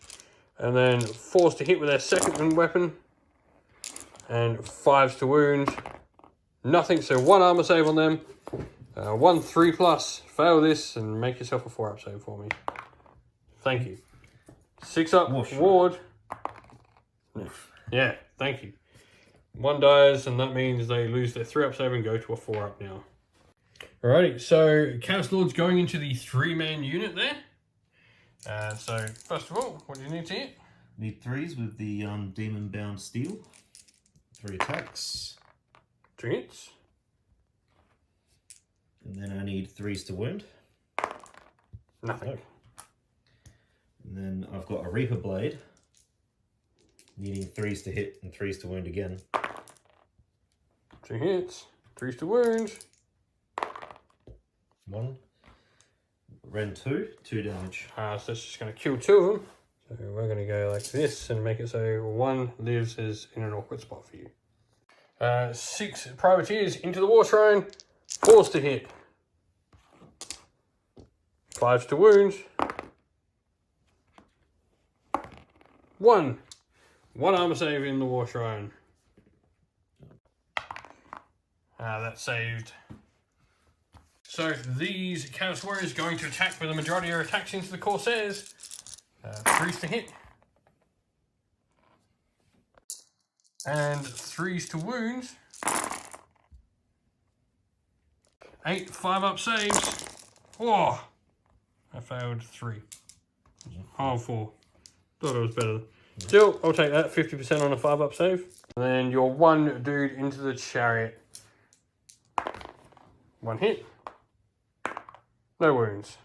And then 4s to hit with their second weapon. And 5s to wound. Nothing, so 1 armor save on them. 1 3+. Fail this and make yourself a 4 up save for me. Thank you. 6 up ward. Yeah, thank you. 1 dies, and that means they lose their 3 up save and go to a 4 up now. Alrighty, so Chaos Lord's going into the 3-man unit there. So first of all, what do you need to hit? Need 3s with the Demon Bound Steel. 3 attacks. 2 hits. And then I need 3s to wound. Nothing. Oh. And then I've got a Reaper Blade. Needing 3s to hit and 3s to wound again. 2 hits. 3s to wound. 1. Ren 2. 2 damage. So that's just going to kill 2 of them. So we're going to go like this and make it so 1 lives is in an awkward spot for you. 6 privateers into the War Shrine. 4s to hit. 5s to wound. 1 armor save in the War Shrine. That saved. So these Chaos Warriors going to attack with the majority of their attacks into the Corsairs. 3s to hit. And 3s to wound. 8 5 up saves. Oh, I failed 3. Oh, 4. Thought it was better. Still, I'll take that. 50% on a 5 up save. And then your 1 dude into the chariot. 1 hit. No wounds.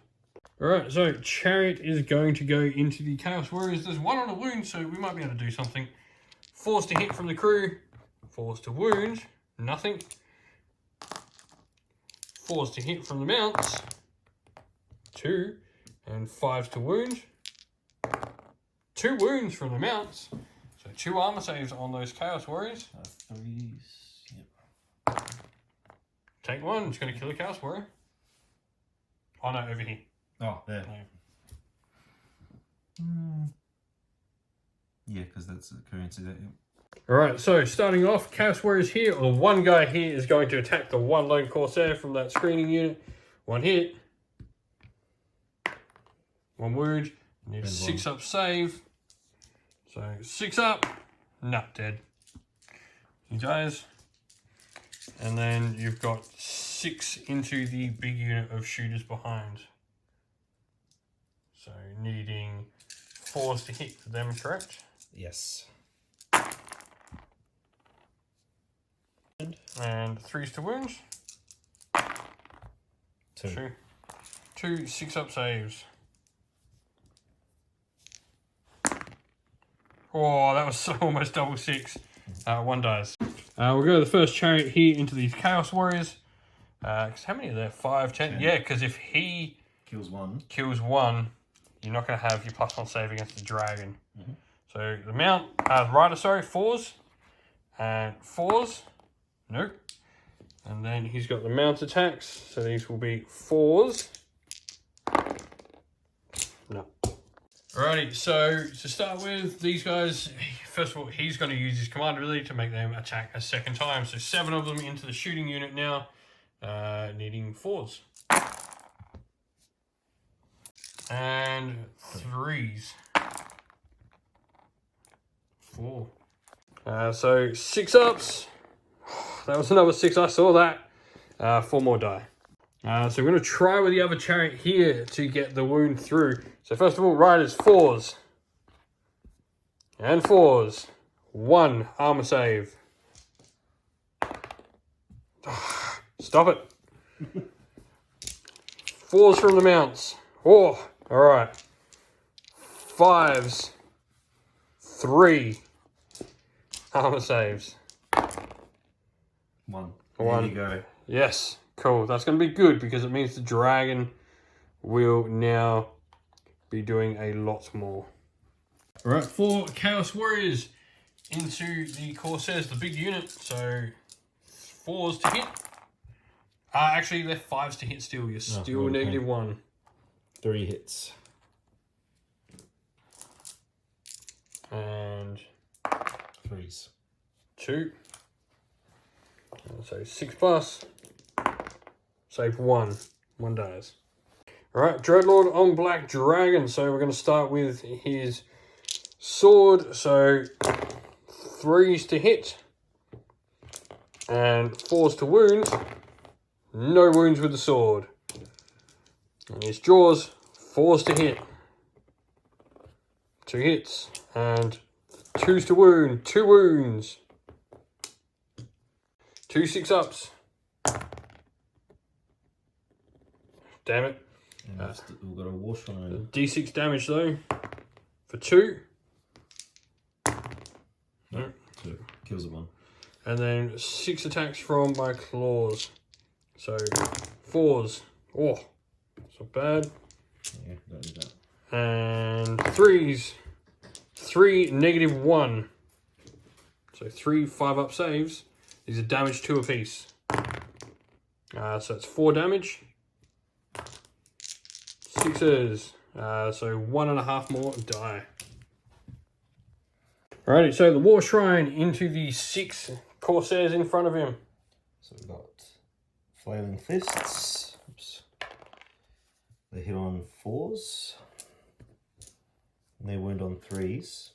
Alright, so chariot is going to go into the Chaos Warriors. There's 1 on a wound, so we might be able to do something. 4s to hit from the crew. 4s to wound. Nothing. 4s to hit from the mounts. 2. And 5s to wound. 2 wounds from the mounts. So 2 armor saves on those Chaos Warriors. 3s. Yep. Take 1. It's going to kill a Chaos Warrior. Oh no, over here. Oh, there. No. Yeah, because that's a currency that. Yep. Alright, so starting off, Chaos Warriors here. The 1 guy here is going to attack the 1 lone Corsair from that screening unit. 1 hit. 1 wound. Need a 6 up save. So 6 up. Not dead. He dies. And then you've got 6 into the big unit of shooters behind. So needing 4s to hit for them, correct? Yes. And 3s to wound. 2. 2 6 up saves. Oh, that was almost double 6. 1 dies. We'll go to the first chariot here into these Chaos Warriors. Cause how many are there? 5, 10? Yeah, because if he kills 1, you're not going to have your +1 save against the dragon. So the mount, rider, sorry, 4s. And 4s. Nope. And then he's got the mount attacks. So these will be 4s. No. Alrighty, so to start with, these guys, first of all, he's going to use his command ability to make them attack a second time. So 7 of them into the shooting unit now, needing 4s. And 3s. 4. So 6 ups. That was another 6, I saw that. 4 more die. So we're going to try with the other chariot here to get the wound through. So first of all, riders, 4s. And 4s. 1 armor save. Stop it. 4s from the mounts. Oh, alright. 5s. 3 armor saves. 1. 1. There you go. Yes. Cool. That's going to be good because it means the dragon will now be doing a lot more. Alright, 4 Chaos Warriors into the Corsairs, the big unit. So 4s to hit. Actually, they're 5s to hit still. You're still negative 1. 3 hits. And 3s. 2. So 6 plus. Save 1. 1 dies. Alright, Dreadlord on Black Dragon. So we're going to start with his sword. So 3s to hit. And 4s to wound. No wounds with the sword. And his jaws, 4s to hit. 2 hits. And 2s to wound. 2 wounds. 2 6-ups. Damn it. And we've got a wash on it. D6 damage though. For 2. No. 2. Kills the 1. And then 6 attacks from my claws. So 4s. Oh, it's not bad. Yeah, don't do that. And 3s. 3 negative 1. So 3 5-up saves. These are damage 2 apiece. So it's 4 damage. 6s. So 1.5 more die. Alrighty, so the War Shrine into the 6 Corsairs in front of him. So we've got Flailing Fists. Oops. They hit on 4s. And they wound on 3s.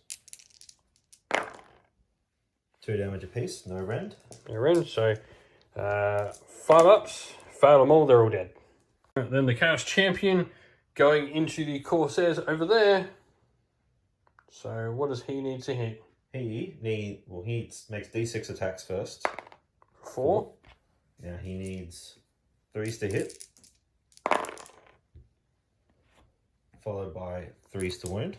2 damage apiece, no rend. No rend, so 5-ups. Fail them all, they're all dead. Then the Chaos Champion going into the Corsairs over there. So what does he need to hit? He makes D6 attacks first. 4. Yeah, he needs 3s to hit. Followed by 3s to wound.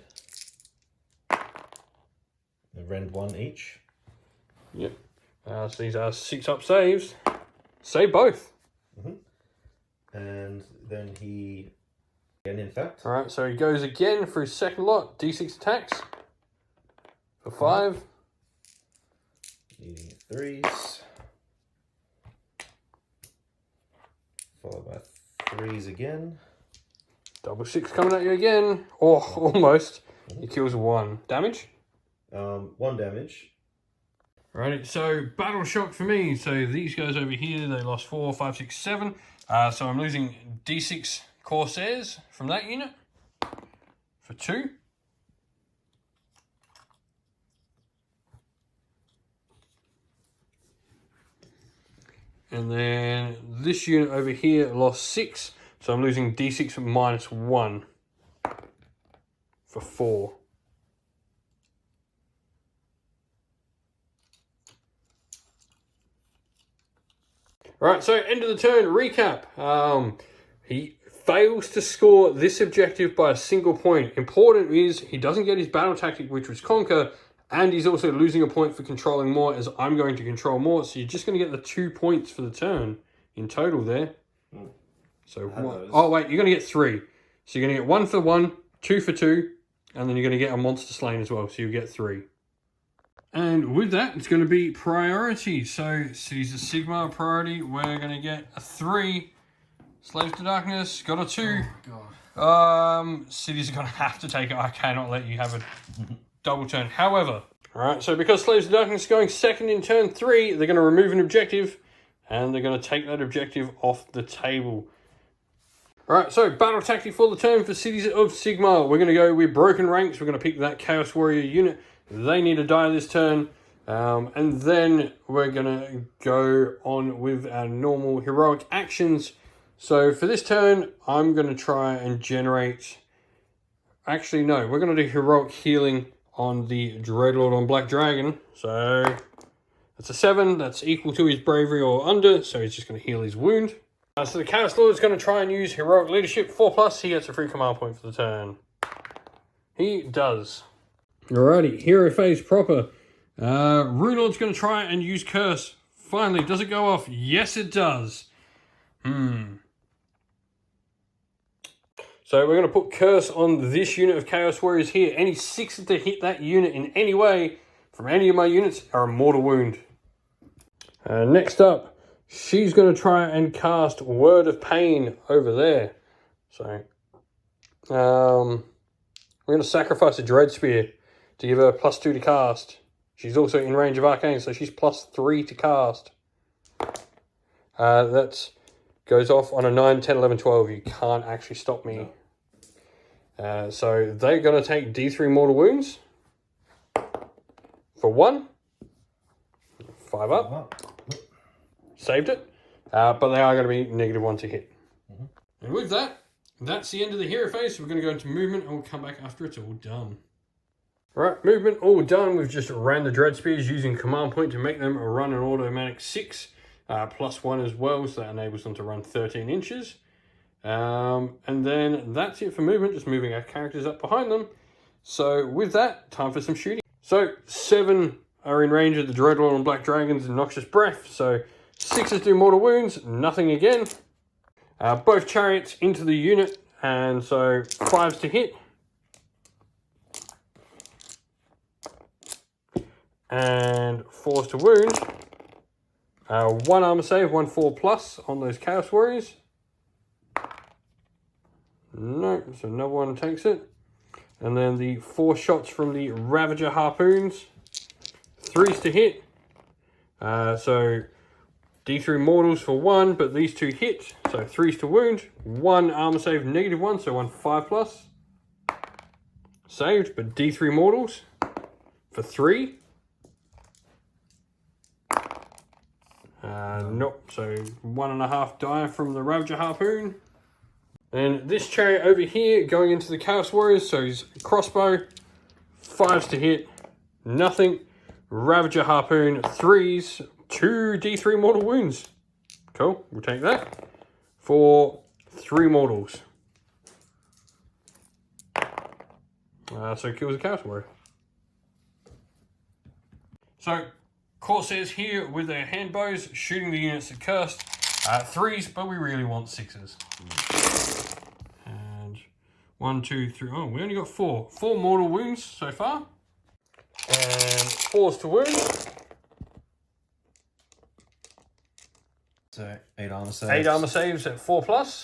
And rend 1 each. Yep. So these are 6-up saves. Save both. And then he again infect. Alright, so he goes again for his second lot. D6 attacks. For 5. Needing 3s. Followed by 3s again. Double 6 coming at you again. Oh, almost. He kills 1. Damage? 1 damage. Right, so battle shock for me. So these guys over here, they lost 4, 5, 6, 7. So I'm losing D6 Corsairs from that unit for 2. And then this unit over here lost 6. So I'm losing D6 minus 1 for 4. Alright, so end of the turn, recap. He fails to score this objective by a single point. Important is he doesn't get his battle tactic, which was Conquer, and he's also losing a point for controlling more, as I'm going to control more. So you're just going to get the 2 points for the turn in total there. So oh wait, you're going to get 3. So you're going to get 1 for 1, 2 for 2, and then you're going to get a monster slain as well. So you get 3. And with that, it's going to be priority. So Cities of Sigmar priority. We're going to get a 3. Slaves to Darkness got a 2. Oh, Cities are going to have to take it. I cannot let you have a double turn. However, all right, so because Slaves of Darkness is going second in turn 3, they're going to remove an objective, and they're going to take that objective off the table. All right, so battle tactic for the turn for Cities of Sigmar. We're going to go with Broken Ranks. We're going to pick that Chaos Warrior unit. They need to die this turn. And then we're going to go on with our normal heroic actions. So for this turn, I'm going to try and generate... Actually, no, we're going to do heroic healing on the Dreadlord on Black Dragon. So that's a 7. That's equal to his bravery or under. So he's just going to heal his wound. So the Chaos Lord is going to try and use heroic leadership 4+. He gets a free command point for the turn. He does. Alrighty, hero phase proper. Rune Lord's going to try and use curse. Finally, does it go off? Yes, it does. So we're going to put curse on this unit of Chaos Warriors here. Any 6 to hit that unit in any way from any of my units are a mortal wound. Next up, she's going to try and cast Word of Pain over there. So, we're going to sacrifice a Dread Spear to give her +2 to cast. She's also in range of Arcane, so she's +3 to cast. That goes off on a 9, 10, 11, 12. You can't actually stop me. So they're going to take D3 mortal wounds for 1. 5 up. Saved it. But they are going to be -1 to hit. And with that, that's the end of the hero phase. So we're going to go into movement and we'll come back after it's all done. Right, movement all done. We've just ran the Dread Spears using command point to make them run an automatic 6, +1 as well, so that enables them to run 13 inches. And then that's it for movement, just moving our characters up behind them. So with that, time for some shooting. So 7 are in range of the Dreadlord and Black Dragons and Noxious Breath, so 6s do mortal wounds, nothing again. Both chariots into the unit, and so 5s to hit. And 4s to wound. 1 armor save, 1 4+ on those Chaos Warriors. No, so no one takes it. And then the 4 shots from the Ravager Harpoons. 3s to hit. So D3 mortals for 1, but these 2 hit. So 3s to wound. 1 armor save, -1, so 1 5+. Saved, but D3 mortals for 3. Nope, so 1.5 die from the Ravager Harpoon. And this chariot over here going into the Chaos Warriors, so he's crossbow, 5s to hit, nothing. Ravager Harpoon, 3s, 2 D3 mortal wounds. Cool, we'll take that for 3 mortals. So kills a Chaos Warrior. So Corsairs here with their hand bows, shooting the units at cursed. 3s, but we really want 6s. And 1, 2, 3. Oh, we only got 4. 4 mortal wounds so far. And 4s to wound. So 8 armor saves. 8 armor saves at 4+.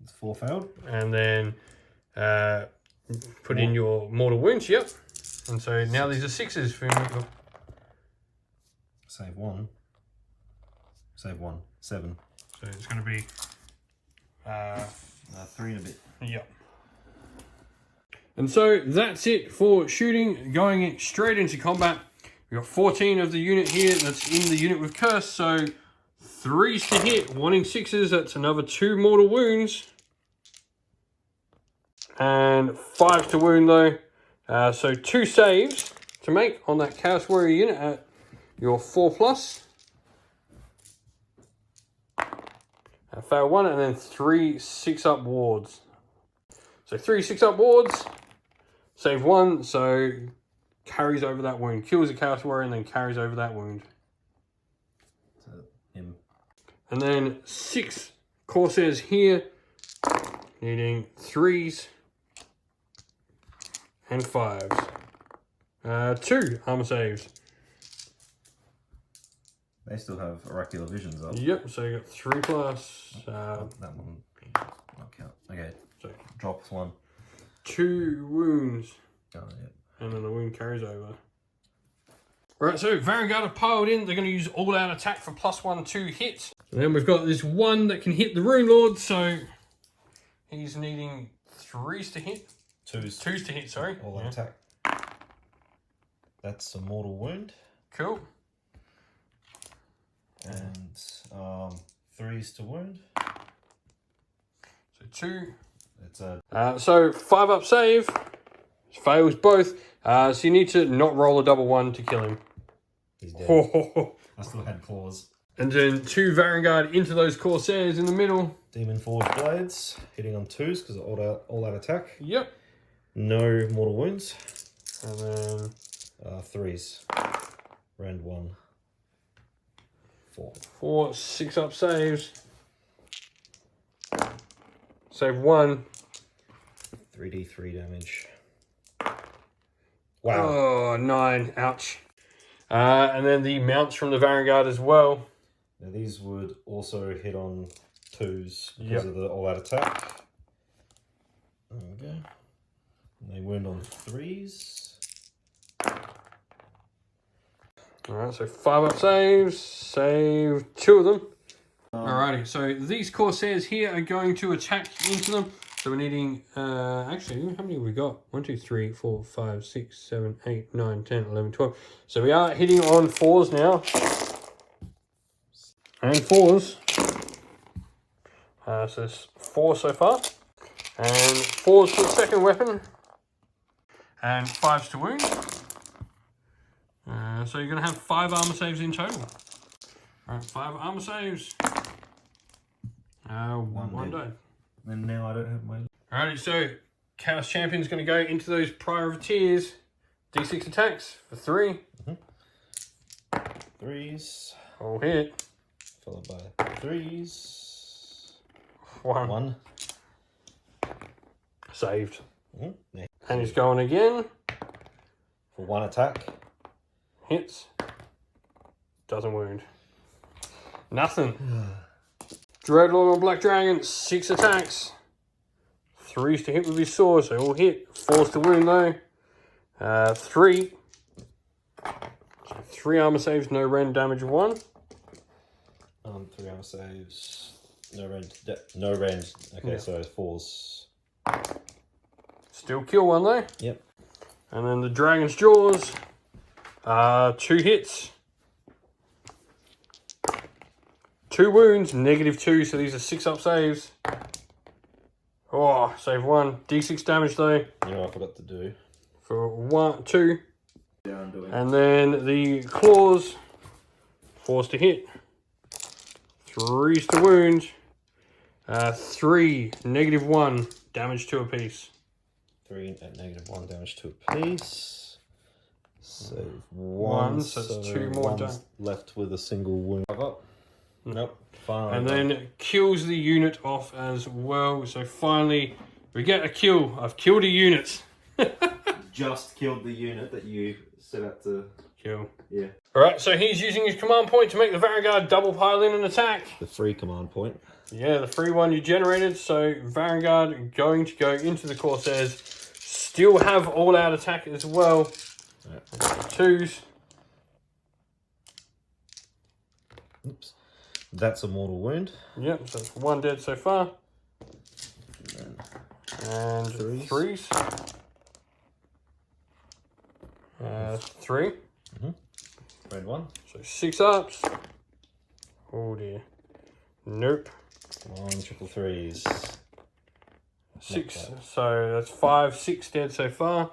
It's 4 failed. And then put in your mortal wounds, yep. And so now these are 6s for you. Save 1. Save 1. 7. So it's going to be 3 and a bit. Yep. And so that's it for shooting, going straight into combat. We've got 14 of the unit here, that's in the unit with curse, so 3s to hit, wanting 6s, that's another 2 mortal wounds. And 5 to wound though, so 2 saves to make on that Chaos Warrior unit at your 4+. Fail 1, and then 3 6-up wards. So 3 6-up wards, save 1, so carries over that wound. Kills a Chaos Warrior and then carries over that wound. So him. And then 6 Corsairs here, needing 3s and 5s. 2 armor saves. They still have oracular visions up. Yep, so you got 3 plus. That one not count. Okay, So drops 1. 2 wounds. Oh, yeah. And then the wound carries over. Right, so Vanguard have piled in. They're going to use all-out attack for +1, 2 hits. And then we've got this one that can hit the Rune Lord, so he's needing 3s to hit. 2s to hit, sorry. All out attack. That's a mortal wound. Cool. And 3s to wound. So 2. It's a So 5-up save. Fails both. So you need to not roll a double 1 to kill him. he's dead. Oh. I still had claws. And then 2 Vanguard into those Corsairs in the middle. Demon Forge Blades, hitting on 2s because of all out attack. Yep. No mortal wounds. And then 3s. Round 1. 4. 4 6-up saves. Save 1. 3d3 damage. Wow. Oh, 9. Ouch. And then the mounts from the Vanguard as well. Now these would also hit on 2s because Yep. of the all-out attack. There we go. And they wound on 3s. Alright, so 5-up saves. Save 2 of them. Alrighty, so these Corsairs here are going to attack into them. So we're needing, actually, how many have we got? 1, 2, 3, 4, 5, 6, 7, 8, 9, 10, 11, 12. So we are hitting on 4s now. And 4s. So there's 4 so far. And 4s for the second weapon. And 5s to wound. So you're going to have 5 armor saves in total. Alright, 5 armor saves. One died. And now I don't have my... Alrighty, so Chaos Champion's going to go into those privateers. D6 attacks for 3. 3s. All hit. Followed by 3s. 1. Saved. Yeah. And he's going again. For 1 attack. Hits. Doesn't wound. Nothing. Dreadlord on Black Dragon, 6 attacks. 3s to hit with his sword, so all hit. 4s to wound though. 3. So 3 armor saves, no rend, damage 1. 3 armor saves. No rend. No rend. Okay, Yeah. so 4s. Still kill 1 though. Yep. And then the Dragon's Jaws. 2 hits. 2 wounds, -2, so these are 6-up saves. Oh, save 1. D6 damage though. You know what I forgot to do? For 1, 2. Yeah, I'm doing. And then the claws. 4s to hit. 3s to wound. 3, -1, damage 2 apiece. 3 at -1 damage to a piece. Save 1, one, so it's 2 more one's left with a single wound. I've got. Nope. Fine. And then kills the unit off as well. So finally, we get a kill. I've killed a unit. just killed the unit that you set out to Kill. Yeah. Alright, so he's using his command point to make the Vanguard double pile in and attack. The free command point. Yeah, the free one you generated. So Vanguard going to go into the Corsairs. Still have all-out attack as well. Right. 2s. Oops. That's a mortal wound. Yep, so it's 1 dead so far. And 3s. 3. Red 1. So 6 ups. Oh dear. Nope. Come on, triple 3s. 6. So that's 5, 6 dead so far.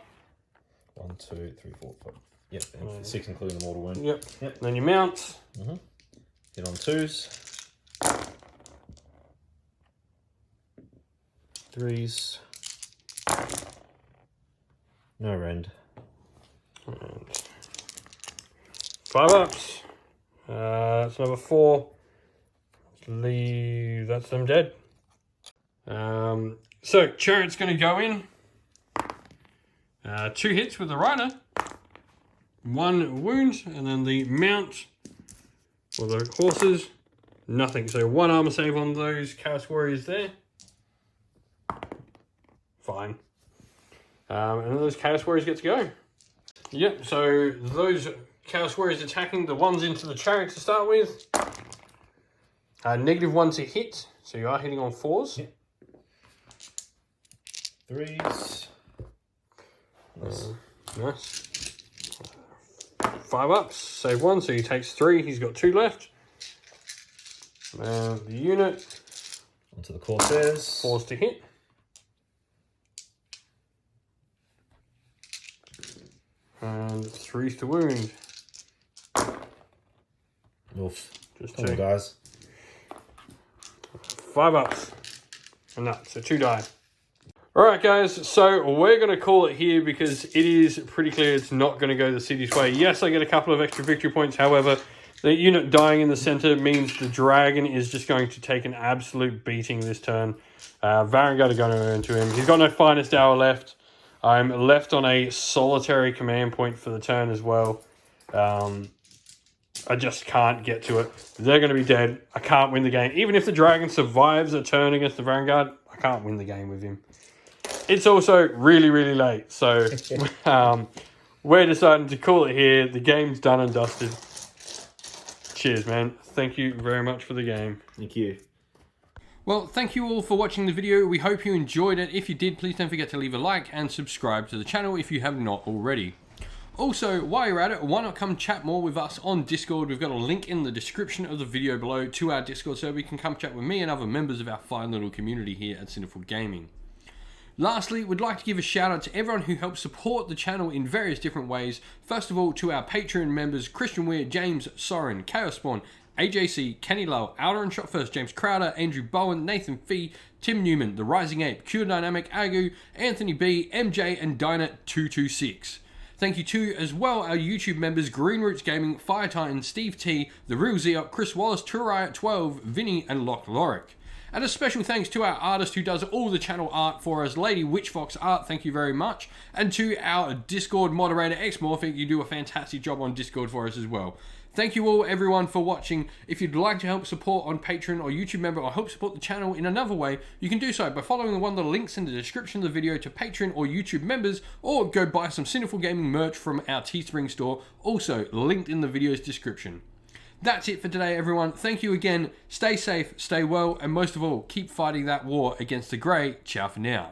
1, 2, 3, 4, 5. Yep, and 6 including the mortal wound. Yep. Yep. And then your mounts. Hit on 2s. 3s. No rend. And 5 ups. That's another 4. That's them dead. So Chariot's going to go in. 2 hits with the rider. 1 wound, and then the mount. For the horses, nothing. So 1 armor save on those Chaos Warriors there. Fine. And then those Chaos Warriors get to go. Yep, so those Chaos Warriors attacking the ones into the chariot to start with. -1 to hit, so you are hitting on 4s. Yep. 3s. Nice. Nice. 5 ups, save 1, so he takes 3. He's got 2 left. And the unit. Onto the Corsairs. 4s to hit. And 3s to wound. Oof. Just Come 2. on, guys. 5 ups. And that, so 2 die. Alright guys, so we're going to call it here because it is pretty clear it's not going to go the city's way. Yes, I get a couple of extra victory points, however, the unit dying in the center means the dragon is just going to take an absolute beating this turn. Anvilgard are going to earn to him. He's got no finest hour left. I'm left on a solitary command point for the turn as well. I just can't get to it. They're going to be dead. I can't win the game. Even if the dragon survives a turn against the Vanguard, I can't win the game with him. It's also really, really late. So we're deciding to call it here. The game's done and dusted. Cheers, man. Thank you very much for the game. Thank you. Well, thank you all for watching the video. We hope you enjoyed it. If you did, please don't forget to leave a like and subscribe to the channel if you have not already. Also, while you're at it, why not come chat more with us on Discord? We've got a link in the description of the video below to our Discord server. You can come chat with me and other members of our fine little community here at Cineful Gaming. Lastly, we'd like to give a shout out to everyone who helps support the channel in various different ways. First of all, to our Patreon members, Christian Weir, James Soren, Chaos Spawn, AJC, Kenny Lowe, Outer and Shot First, James Crowder, Andrew Bowen, Nathan Fee, Tim Newman, The Rising Ape, Cure Dynamic, Agu, Anthony B, MJ, and Dyna226. Thank you to, as well, our YouTube members, Green Roots Gaming, Fire Titan, Steve T, The Real Zeok, Chris Wallace, Turriot12, Vinny, and Loch Lorick. And a special thanks to our artist who does all the channel art for us, Lady Witchfox Art, thank you very much. And to our Discord moderator, Xmorphic, you do a fantastic job on Discord for us as well. Thank you all, everyone, for watching. If you'd like to help support on Patreon or YouTube member or help support the channel in another way, you can do so by following one of the links in the description of the video to Patreon or YouTube members, or go buy some Cineful Gaming merch from our Teespring store, also linked in the video's description. That's it for today, everyone. Thank you again. Stay safe, stay well, and most of all, keep fighting that war against the Grey. Ciao for now.